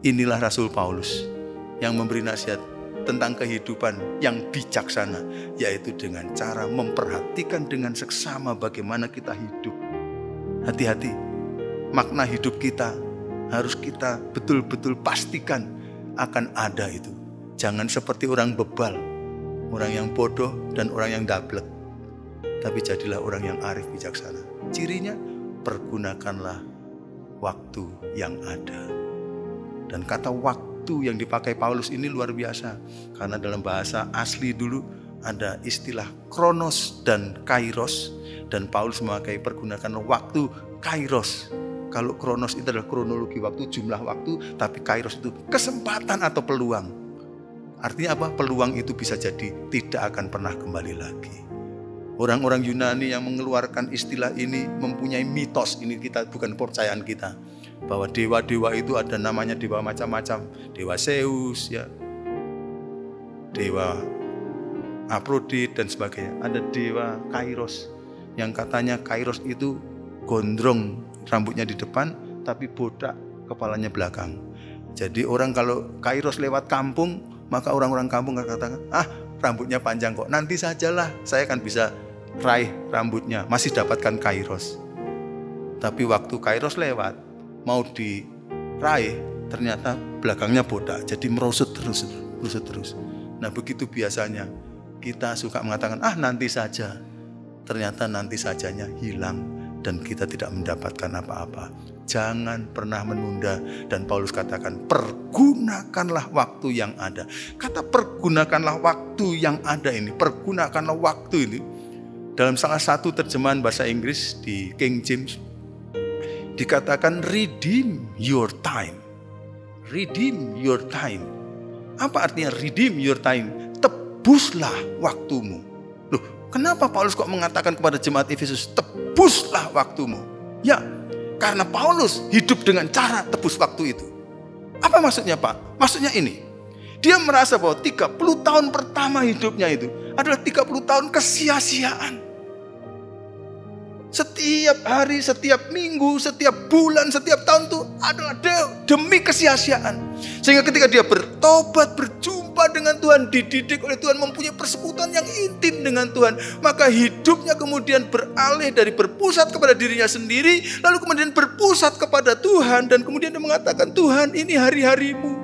Inilah Rasul Paulus yang memberi nasihat tentang kehidupan yang bijaksana, yaitu dengan cara memperhatikan dengan seksama bagaimana kita hidup. Hati-hati, makna hidup kita harus kita betul-betul pastikan akan ada itu. Jangan seperti orang bebal, orang yang bodoh dan orang yang dablek. Tapi jadilah orang yang arif bijaksana. Cirinya, pergunakanlah waktu yang ada. Dan kata waktu yang dipakai Paulus ini luar biasa. Karena dalam bahasa asli dulu ada istilah kronos dan kairos, dan Paulus memakai pergunakan waktu kairos. Kalau kronos itu adalah kronologi waktu, jumlah waktu, tapi kairos itu kesempatan atau peluang. Artinya apa? Peluang itu bisa jadi tidak akan pernah kembali lagi. Orang-orang Yunani yang mengeluarkan istilah ini mempunyai mitos, ini kita bukan kepercayaan kita, bahwa dewa-dewa itu ada namanya dewa macam-macam, dewa Zeus, ya, dewa Aphrodite dan sebagainya. Ada dewa Kairos yang katanya Kairos itu gondrong, rambutnya di depan tapi bodak, kepalanya belakang. Jadi orang kalau Kairos lewat kampung, maka orang-orang kampung akan katakan, rambutnya panjang kok, nanti sajalah saya akan bisa raih rambutnya, masih dapatkan Kairos. Tapi waktu Kairos lewat, mau diraih, ternyata belakangnya bodak, jadi merosot terus. Nah begitu biasanya kita suka mengatakan, nanti saja. Ternyata nanti sajanya hilang dan kita tidak mendapatkan apa-apa. Jangan pernah menunda, dan Paulus katakan pergunakanlah waktu yang ada. Kata pergunakanlah waktu yang ada ini, pergunakanlah waktu ini. Dalam salah satu terjemahan bahasa Inggris di King James dikatakan redeem your time. Redeem your time. Apa artinya redeem your time? Tebuslah waktumu. Loh, kenapa Paulus kok mengatakan kepada jemaat Efesus tebuslah waktumu? Ya, karena Paulus hidup dengan cara tebus waktu itu. Apa maksudnya, Pak? Maksudnya ini. Dia merasa bahwa 30 tahun pertama hidupnya itu adalah 30 tahun kesia-siaan. Setiap hari, setiap minggu, setiap bulan, setiap tahun itu adalah demi kesia-siaan. Sehingga ketika dia bertobat, berjumpa dengan Tuhan, dididik oleh Tuhan, mempunyai persekutuan yang intim dengan Tuhan, maka hidupnya kemudian beralih dari berpusat kepada dirinya sendiri, lalu kemudian berpusat kepada Tuhan, dan kemudian dia mengatakan, Tuhan ini hari-harimu.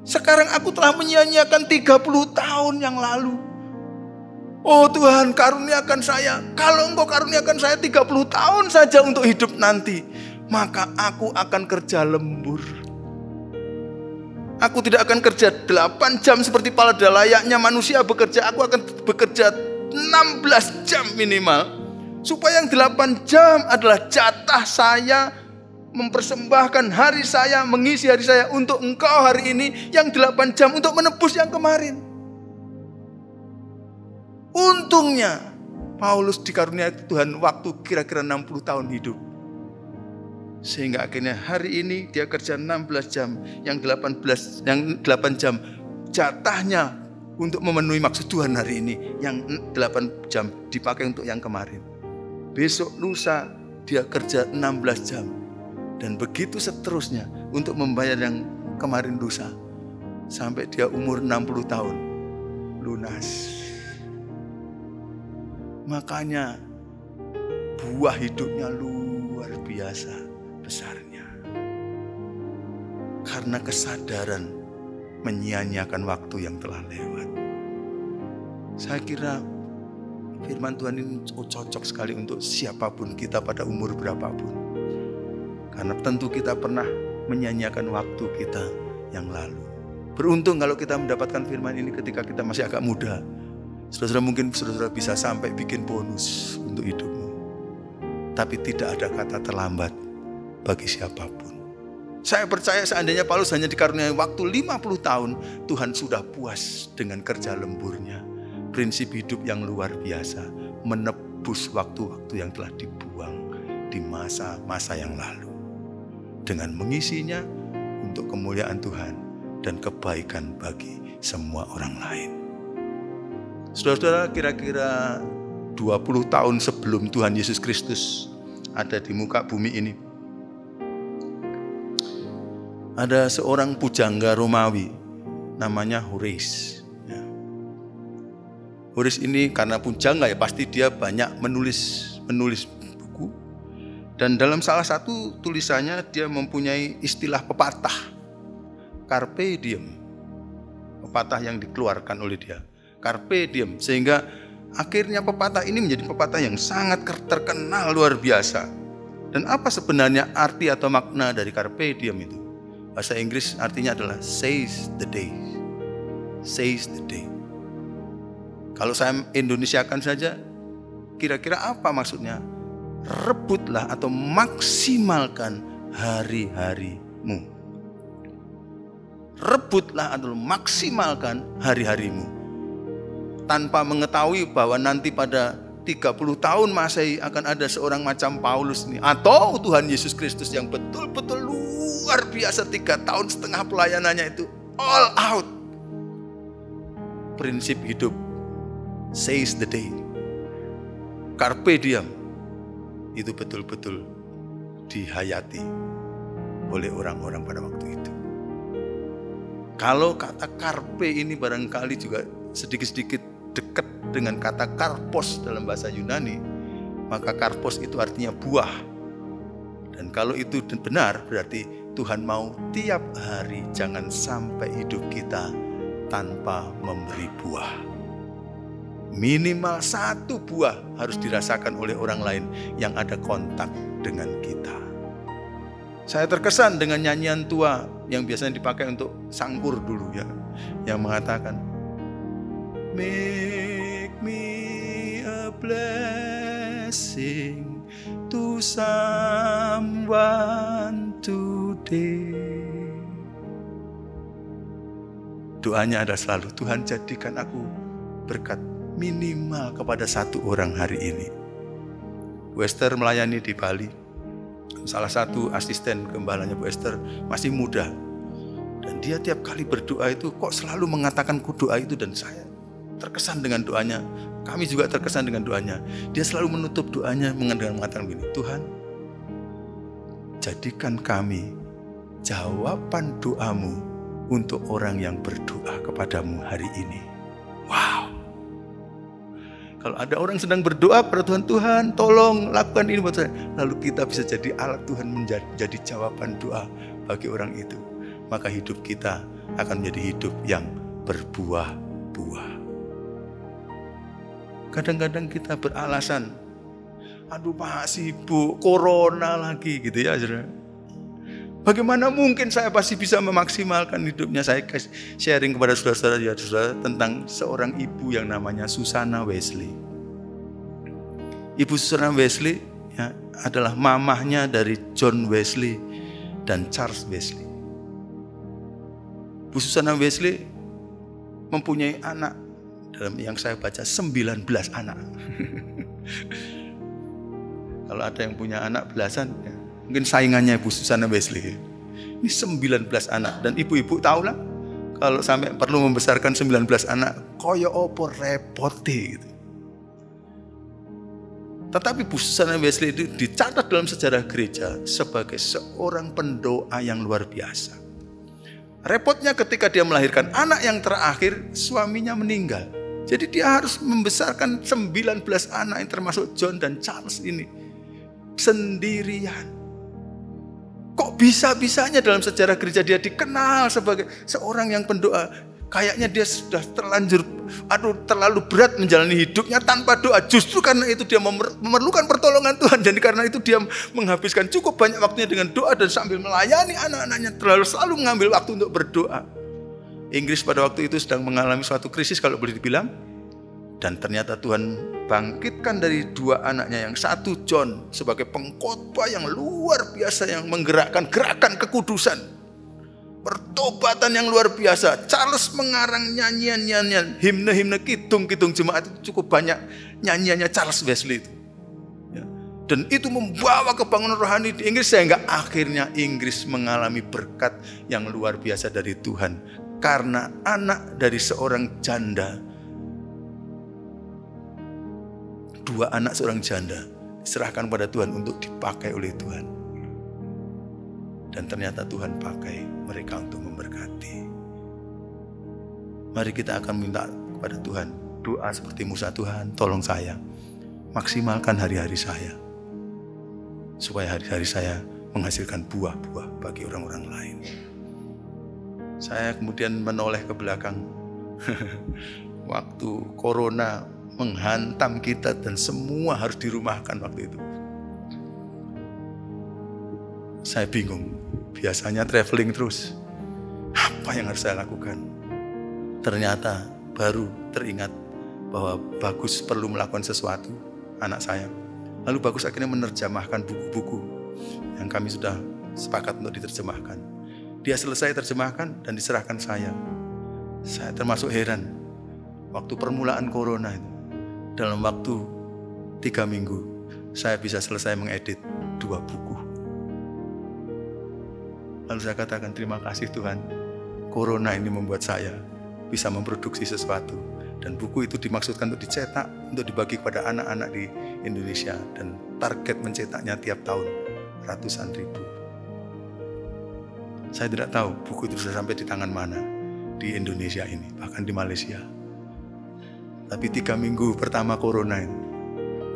Sekarang aku telah menyia-nyiakan 30 tahun yang lalu. Oh Tuhan, karuniakan saya. Kalau Engkau karuniakan saya 30 tahun saja untuk hidup nanti, maka aku akan kerja lembur. Aku tidak akan kerja 8 jam seperti pada layaknya manusia bekerja. Aku akan bekerja 16 jam minimal. Supaya yang 8 jam adalah jatah saya, mempersembahkan hari saya, mengisi hari saya untuk Engkau hari ini. Yang 8 jam untuk menebus yang kemarin. Untungnya Paulus dikaruniai Tuhan waktu kira-kira 60 tahun hidup. Sehingga akhirnya hari ini dia kerja 16 jam, yang 8 jam jatahnya untuk memenuhi maksud Tuhan hari ini. Yang 8 jam dipakai untuk yang kemarin. Besok lusa dia kerja 16 jam. Dan begitu seterusnya untuk membayar yang kemarin lusa. Sampai dia umur 60 tahun. Lunas. Makanya buah hidupnya luar biasa besarnya. Karena kesadaran menyia-nyiakan waktu yang telah lewat. Saya kira firman Tuhan ini cocok sekali untuk siapapun kita pada umur berapapun. Karena tentu kita pernah menyia-nyiakan waktu kita yang lalu. Beruntung kalau kita mendapatkan firman ini ketika kita masih agak muda. Saudara mungkin saudara bisa sampai bikin bonus untuk hidupmu. Tapi tidak ada kata terlambat bagi siapapun. Saya percaya seandainya Paulus hanya dikaruniai waktu 50 tahun, Tuhan sudah puas dengan kerja lemburnya. Prinsip hidup yang luar biasa, menebus waktu-waktu yang telah dibuang di masa-masa yang lalu. Dengan mengisinya untuk kemuliaan Tuhan dan kebaikan bagi semua orang lain. Saudara-saudara, kira-kira 20 tahun sebelum Tuhan Yesus Kristus ada di muka bumi ini, ada seorang pujangga Romawi namanya Horace. Horace ini karena pujangga ya pasti dia banyak menulis buku. Dan dalam salah satu tulisannya dia mempunyai istilah pepatah Carpe diem. Pepatah yang dikeluarkan oleh dia. Carpe diem, sehingga akhirnya pepatah ini menjadi pepatah yang sangat terkenal luar biasa. Dan apa sebenarnya arti atau makna dari carpe diem itu? Bahasa Inggris artinya adalah seize the day. Seize the day. Kalau saya Indonesiakan saja, kira-kira apa maksudnya? Rebutlah atau maksimalkan hari-harimu. Rebutlah atau maksimalkan hari-harimu. Tanpa mengetahui bahwa nanti pada 30 tahun Masehi akan ada seorang macam Paulus ini, atau Tuhan Yesus Kristus yang betul-betul luar biasa, 3,5 tahun pelayanannya itu all out. Prinsip hidup seize the day, carpe diem, itu betul-betul dihayati oleh orang-orang pada waktu itu. Kalau kata carpe ini barangkali juga sedikit-sedikit dekat dengan kata karpos dalam bahasa Yunani, maka karpos itu artinya buah. Dan kalau itu benar, berarti Tuhan mau tiap hari jangan sampai hidup kita tanpa memberi buah. Minimal 1 buah harus dirasakan oleh orang lain yang ada kontak dengan kita. Saya terkesan dengan nyanyian tua yang biasanya dipakai untuk sangkur dulu ya, yang mengatakan, make me a blessing to someone today. Doanya ada selalu, Tuhan jadikan aku berkat minimal kepada 1 orang hari ini. Bu Esther melayani di Bali. Salah satu asisten gembalanya Bu Esther masih muda. Dan dia tiap kali berdoa itu kok selalu mengatakan doa itu, dan saya terkesan dengan doanya. Kami juga terkesan dengan doanya. Dia selalu menutup doanya dengan mengatakan begini, Tuhan, jadikan kami jawaban doamu untuk orang yang berdoa kepadamu hari ini. Wow. Kalau ada orang sedang berdoa pada Tuhan, Tuhan tolong lakukan ini buat saya. Lalu kita bisa jadi alat Tuhan, menjadi jawaban doa bagi orang itu. Maka hidup kita akan menjadi hidup yang berbuah-buah. Kadang-kadang kita beralasan, aduh Pak sibuk, corona lagi gitu ya. Bagaimana mungkin saya pasti bisa memaksimalkan hidupnya. Saya sharing kepada saudara-saudara tentang seorang ibu yang namanya Susana Wesley. Ibu Susana Wesley ya, adalah mamahnya dari John Wesley dan Charles Wesley. Bu Susana Wesley mempunyai anak, dalam yang saya baca 19 anak. Kalau ada yang punya anak belasan ya, mungkin saingannya Bu Susana Wesley. Ini 19 anak. Dan ibu-ibu tahulah, kalau sampai perlu membesarkan 19 anak, koyo opo repote gitu. Tetapi Bu Susana Wesley itu dicatat dalam sejarah gereja sebagai seorang pendoa yang luar biasa. Repotnya ketika dia melahirkan anak yang terakhir, suaminya meninggal. Jadi dia harus membesarkan 19 anak yang termasuk John dan Charles ini sendirian. Kok bisa-bisanya dalam sejarah gereja dia dikenal sebagai seorang yang pendoa? Kayaknya dia sudah terlalu berat menjalani hidupnya tanpa doa. Justru karena itu dia memerlukan pertolongan Tuhan. Jadi karena itu dia menghabiskan cukup banyak waktunya dengan doa dan sambil melayani anak-anaknya selalu mengambil waktu untuk berdoa. Inggris pada waktu itu sedang mengalami suatu krisis kalau boleh dibilang. Dan ternyata Tuhan bangkitkan dari 2 anaknya, yang satu John sebagai pengkhotbah yang luar biasa yang menggerakkan gerakan kekudusan, pertobatan yang luar biasa. Charles mengarang nyanyian-nyanyian, himne-himne, kidung-kidung jemaat itu cukup banyak nyanyiannya Charles Wesley itu. Ya. Dan itu membawa kebangunan rohani di Inggris sehingga akhirnya Inggris mengalami berkat yang luar biasa dari Tuhan karena anak dari seorang janda. 2 anak seorang janda diserahkan pada Tuhan untuk dipakai oleh Tuhan. Dan ternyata Tuhan pakai mereka untuk memberkati. Mari kita akan minta kepada Tuhan doa seperti Musa, Tuhan tolong saya maksimalkan hari-hari saya, supaya hari-hari saya menghasilkan buah-buah bagi orang-orang lain. Saya kemudian menoleh ke belakang waktu corona menghantam kita dan semua harus dirumahkan waktu itu. Saya bingung. Biasanya traveling terus. Apa yang harus saya lakukan? Ternyata baru teringat bahwa Bagus perlu melakukan sesuatu, anak saya. Lalu Bagus akhirnya menerjemahkan buku-buku yang kami sudah sepakat untuk diterjemahkan. Dia selesai terjemahkan dan diserahkan saya. Saya termasuk heran. Waktu permulaan corona itu, dalam waktu 3 minggu, saya bisa selesai mengedit 2 buku. Lalu saya katakan, terima kasih Tuhan. Corona ini membuat saya bisa memproduksi sesuatu. Dan buku itu dimaksudkan untuk dicetak, untuk dibagi kepada anak-anak di Indonesia. Dan target mencetaknya tiap tahun ratusan ribu. Saya tidak tahu buku itu sudah sampai di tangan mana di Indonesia ini, bahkan di Malaysia. Tapi 3 minggu pertama corona ini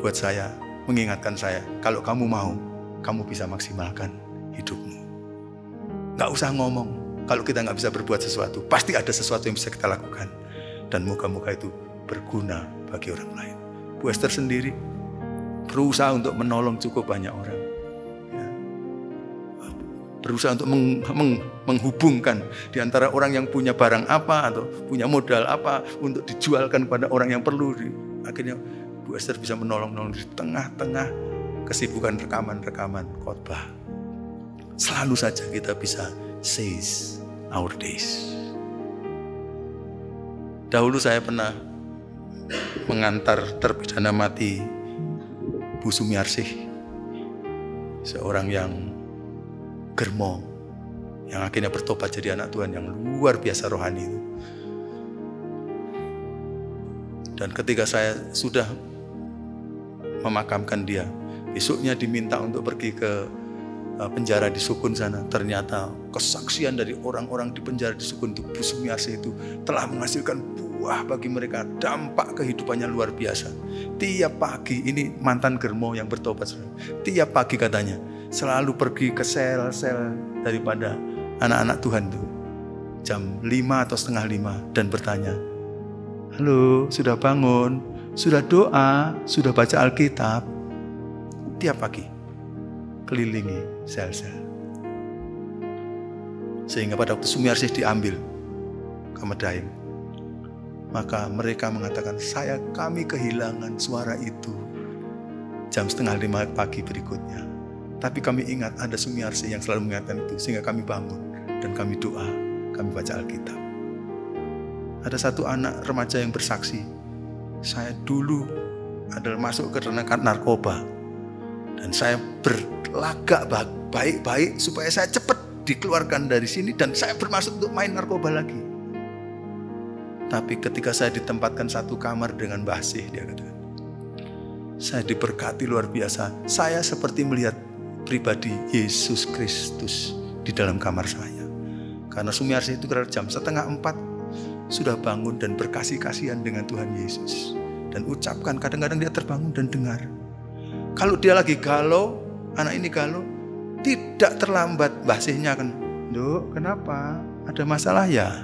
buat saya, mengingatkan saya, kalau kamu mau, kamu bisa maksimalkan hidupmu. Gak usah ngomong, kalau kita gak bisa berbuat sesuatu, pasti ada sesuatu yang bisa kita lakukan. Dan moga-moga itu berguna bagi orang lain. Bu Esther sendiri berusaha untuk menolong cukup banyak orang. Ya. Berusaha untuk menghubungkan di antara orang yang punya barang apa atau punya modal apa untuk dijualkan kepada orang yang perlu. Akhirnya Bu Esther bisa menolong di tengah-tengah kesibukan rekaman-rekaman khotbah. Selalu saja kita bisa seize our days. Dahulu saya pernah mengantar terpidana mati Bu Sumiarsih, seorang yang germo, yang akhirnya bertobat jadi anak Tuhan yang luar biasa rohani itu. Dan ketika saya sudah memakamkan dia, besoknya diminta untuk pergi ke penjara di Sukun sana. Ternyata kesaksian dari orang-orang di penjara di Sukun itu, Bu Sumiarsih itu telah menghasilkan buah bagi mereka, dampak kehidupannya luar biasa. Tiap pagi, ini mantan germo yang bertobat, tiap pagi katanya selalu pergi ke sel-sel daripada anak-anak Tuhan itu jam 5 atau setengah 5 dan bertanya, halo, sudah bangun, sudah doa, sudah baca Alkitab. Tiap pagi kelilingi sel-sel. Sehingga pada waktu Sumiarsih diambil ke Medaeng, maka mereka mengatakan, kami kehilangan suara itu jam setengah 5 pagi berikutnya. Tapi kami ingat ada Sumiarsih yang selalu mengingatkan itu, sehingga kami bangun dan kami doa, kami baca Alkitab. Ada satu anak remaja yang bersaksi, saya dulu adalah masuk ke narkoba dan saya berlagak baik-baik supaya saya cepat dikeluarkan dari sini dan saya bermaksud untuk main narkoba lagi. Tapi ketika saya ditempatkan satu kamar dengan Mbah Sih, dia katakan, saya diberkati luar biasa. Saya seperti melihat pribadi Yesus Kristus di dalam kamar saya. Karena Sumiarsih itu jam 3:30 sudah bangun dan berkasih-kasihan dengan Tuhan Yesus. Dan ucapkan, kadang-kadang dia terbangun dan dengar. Kalau dia lagi galau, anak ini galau, tidak terlambat Mbah Sihnya kan, Duk, kenapa? Ada masalah ya?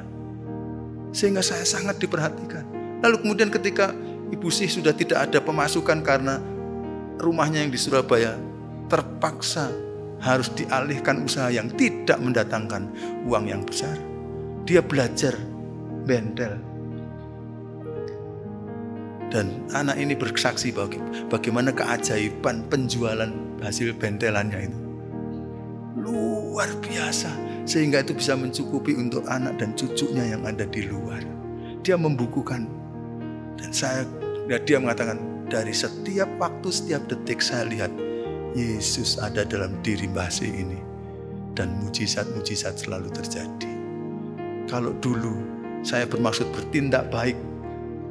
Sehingga saya sangat diperhatikan. Lalu kemudian ketika Ibu Sih sudah tidak ada pemasukan karena rumahnya yang di Surabaya terpaksa harus dialihkan usaha yang tidak mendatangkan uang yang besar, dia belajar bentel. Dan anak ini bersaksi bagaimana keajaiban penjualan hasil bentelannya itu luar biasa, sehingga itu bisa mencukupi untuk anak dan cucunya yang ada di luar. Dia membukukan, dan dia mengatakan, dari setiap waktu, setiap detik saya lihat Yesus ada dalam diri Mbah Sih ini, dan mujizat-mujizat selalu terjadi. Kalau dulu saya bermaksud bertindak baik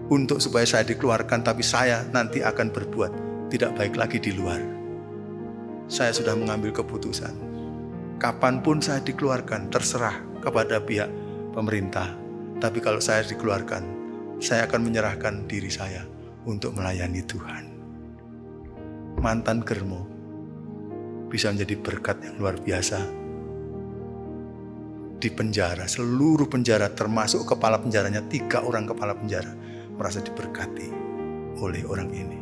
untuk supaya saya dikeluarkan, tapi saya nanti akan berbuat tidak baik lagi di luar, saya sudah mengambil keputusan. Kapanpun saya dikeluarkan, terserah kepada pihak pemerintah. Tapi kalau saya dikeluarkan, saya akan menyerahkan diri saya untuk melayani Tuhan. Mantan germo bisa menjadi berkat yang luar biasa. Di penjara, seluruh penjara termasuk kepala penjaranya, 3 orang kepala penjara merasa diberkati oleh orang ini.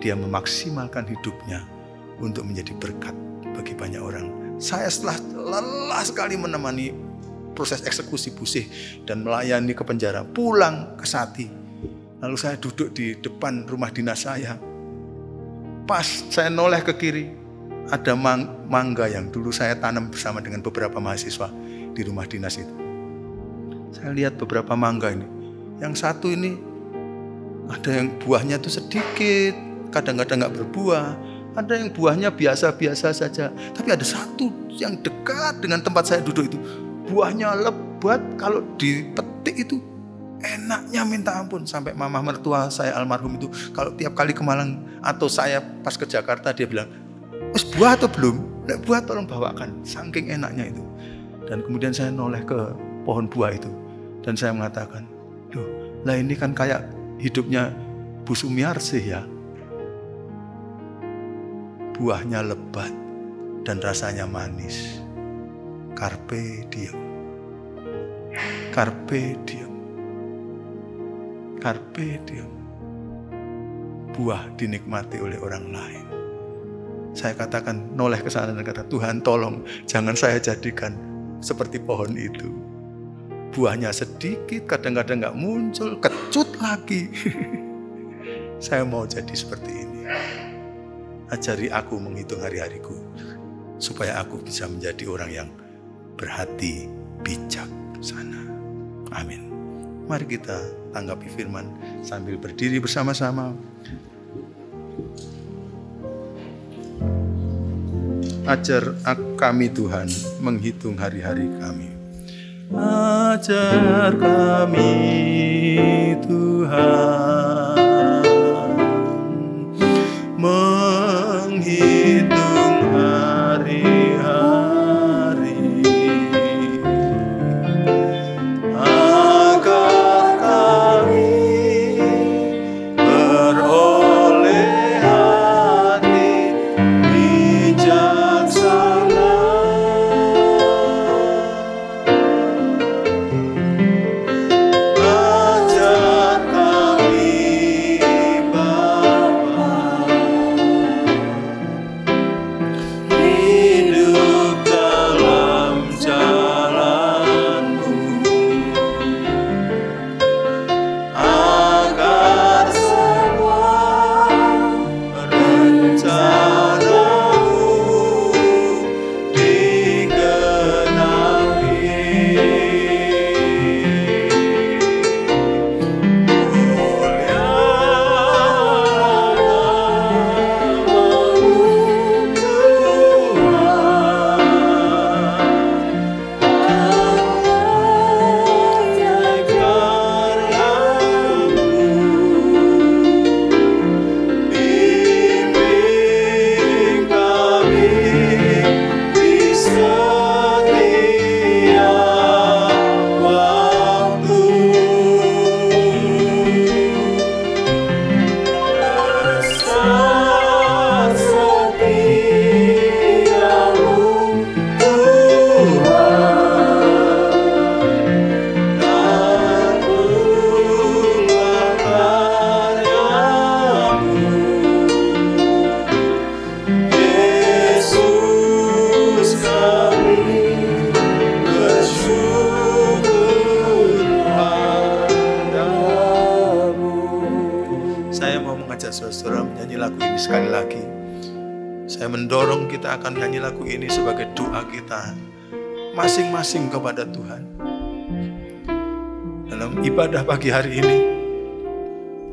Dia memaksimalkan hidupnya untuk menjadi berkat bagi banyak orang. Saya setelah lelah sekali menemani proses eksekusi Busih dan melayani ke penjara, pulang ke Sati. Lalu saya duduk di depan rumah dinas saya. Pas saya noleh ke kiri, ada mangga yang dulu saya tanam bersama dengan beberapa mahasiswa di rumah dinas itu. Saya lihat beberapa mangga ini. Yang satu ini ada yang buahnya itu sedikit, kadang-kadang nggak berbuah. Ada yang buahnya biasa-biasa saja. Tapi ada satu yang dekat dengan tempat saya duduk itu. Buahnya lebat, kalau dipetik itu enaknya minta ampun. Sampai mama mertua saya almarhum itu, kalau tiap kali ke Malang atau saya pas ke Jakarta, dia bilang, "Wes buah atau belum? Nek buah tolong bawakan." Saking enaknya itu. Dan kemudian saya noleh ke pohon buah itu. Dan saya mengatakan, "Loh, lah ini kan kayak hidupnya Bu Sumiarsih ya. Buahnya lebat dan rasanya manis. Carpe diem. Carpe diem. Carpe diem." Buah dinikmati oleh orang lain. Saya katakan, noleh ke sana dan kata, "Tuhan tolong jangan saya jadikan seperti pohon itu. Buahnya sedikit, kadang-kadang gak muncul, kecut lagi." Saya mau jadi seperti ini. Ajari aku menghitung hari-hariku, supaya aku bisa menjadi orang yang berhati bijaksana. Amin. Mari kita tanggapi firman sambil berdiri bersama-sama. Ajar kami Tuhan menghitung hari-hari kami. Ajar kami Tuhan menghitung hari-hari, agar kami beroleh hati bijaksana. Ajar kami Bapa hidup dalam jalan-Mu, agar semua rencana-Mu digenapi. Bimbing kami di setiap waktu. Besar setiamu Tuhan, dan buah karya-Mu. Yesus, kami bersyukur padamu. Saya mau mengajak saudara menyanyi lagu ini sekali lagi. Saya mendorong kita akan nyanyi lagu ini sebagai doa kita masing-masing kepada Tuhan. Dalam ibadah pagi hari ini,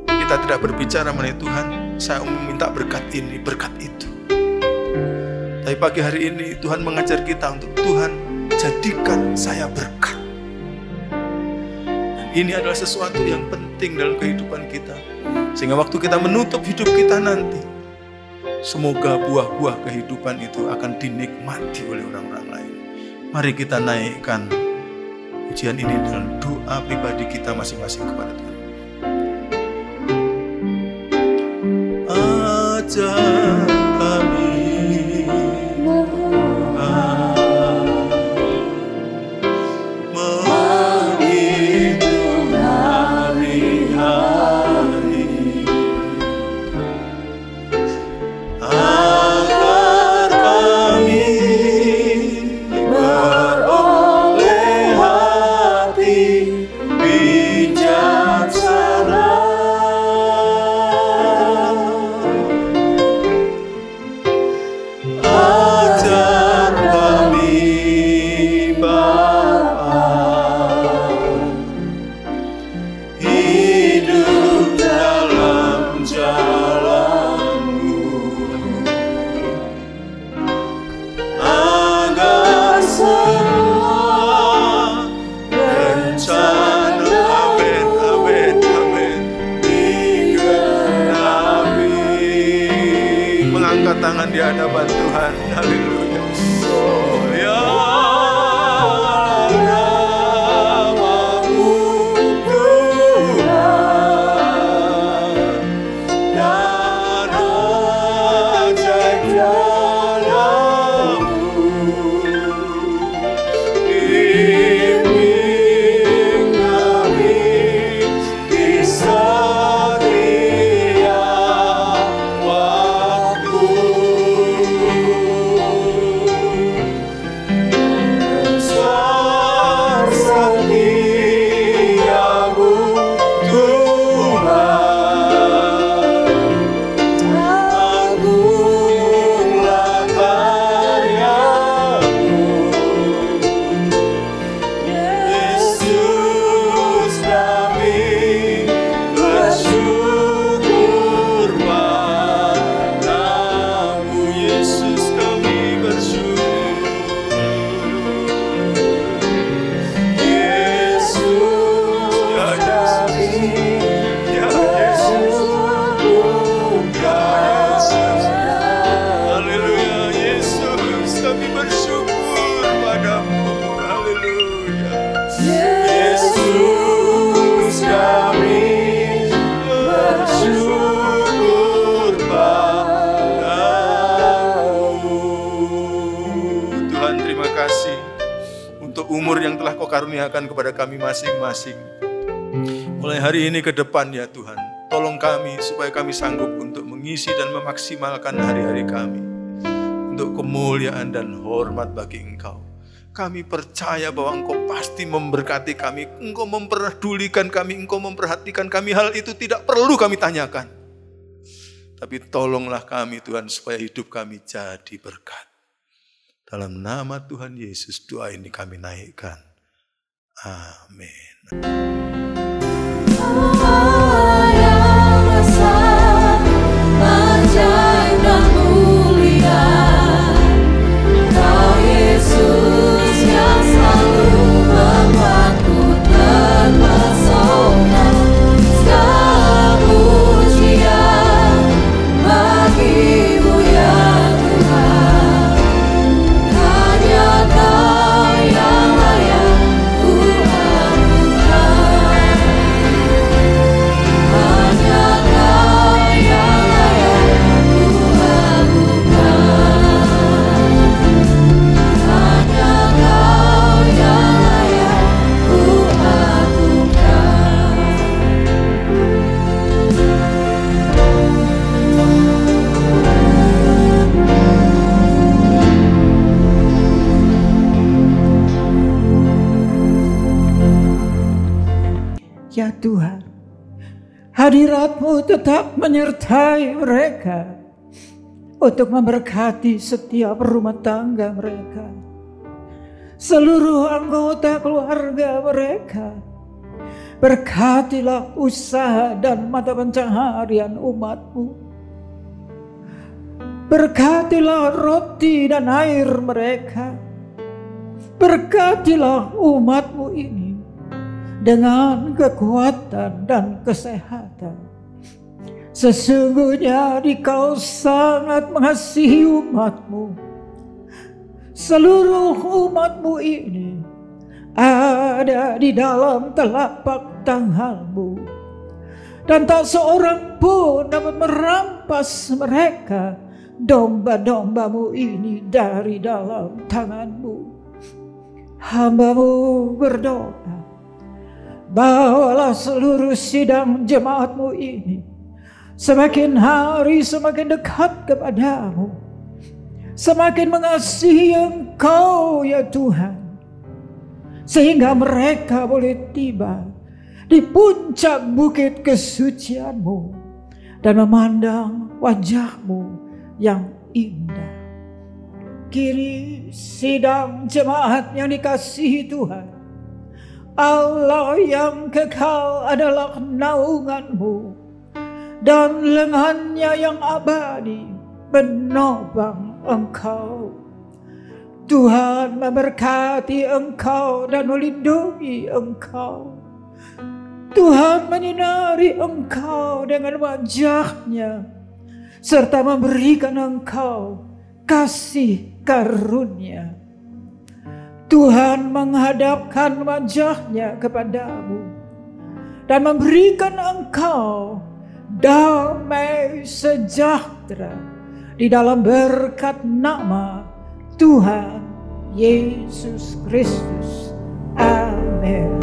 kita tidak berbicara mengenai Tuhan, saya meminta berkat ini, berkat itu. Tapi pagi hari ini Tuhan mengajar kita untuk, Tuhan jadikan saya berkat. Dan ini adalah sesuatu yang penting dalam kehidupan kita. Sehingga waktu kita menutup hidup kita nanti, semoga buah-buah kehidupan itu akan dinikmati oleh orang-orang lain. Mari kita naikkan pujian ini dalam doa pribadi kita masing-masing kepada Tuhan. Ajar kami menghitung hari-hari, agar kami angkat tangan di hadapan Tuhan. Haleluya. Oh ya. Umur yang telah Kau karuniakan kepada kami masing-masing. Mulai hari ini ke depan ya Tuhan, tolong kami supaya kami sanggup untuk mengisi dan memaksimalkan hari-hari kami untuk kemuliaan dan hormat bagi Engkau. Kami percaya bahwa Engkau pasti memberkati kami, Engkau memperdulikan kami, Engkau memperhatikan kami. Hal itu tidak perlu kami tanyakan. Tapi tolonglah kami Tuhan supaya hidup kami jadi berkat. Dalam nama Tuhan Yesus doa ini kami naikkan. Amin. Ya Tuhan, hadirat-Mu tetap menyertai mereka untuk memberkati setiap rumah tangga mereka, seluruh anggota keluarga mereka. Berkatilah usaha dan mata pencaharian umat-Mu. Berkatilah roti dan air mereka. Berkatilah umat-Mu ini dengan kekuatan dan kesehatan. Sesungguhnya Dikau sangat mengasihi umat-Mu. Seluruh umat-Mu ini ada di dalam telapak tangan-Mu, dan tak seorang pun dapat merampas mereka, domba-domba-Mu ini, dari dalam tangan-Mu. Hamba-Mu berdoa, bawalah seluruh sidang jemaat-Mu ini semakin hari semakin dekat kepadamu, semakin mengasihi Engkau ya Tuhan, sehingga mereka boleh tiba di puncak bukit kesucian-Mu dan memandang wajah-Mu yang indah. Kini sidang jemaat yang dikasihi Tuhan, Allah yang kekal adalah naungan-Mu, dan lengannya yang abadi menopang Engkau. Tuhan memberkati Engkau dan melindungi Engkau. Tuhan menyinari Engkau dengan wajah-Nya, serta memberikan Engkau kasih karunia. Tuhan menghadapkan wajah-Nya kepadamu dan memberikan Engkau damai sejahtera di dalam berkat nama Tuhan Yesus Kristus. Amin.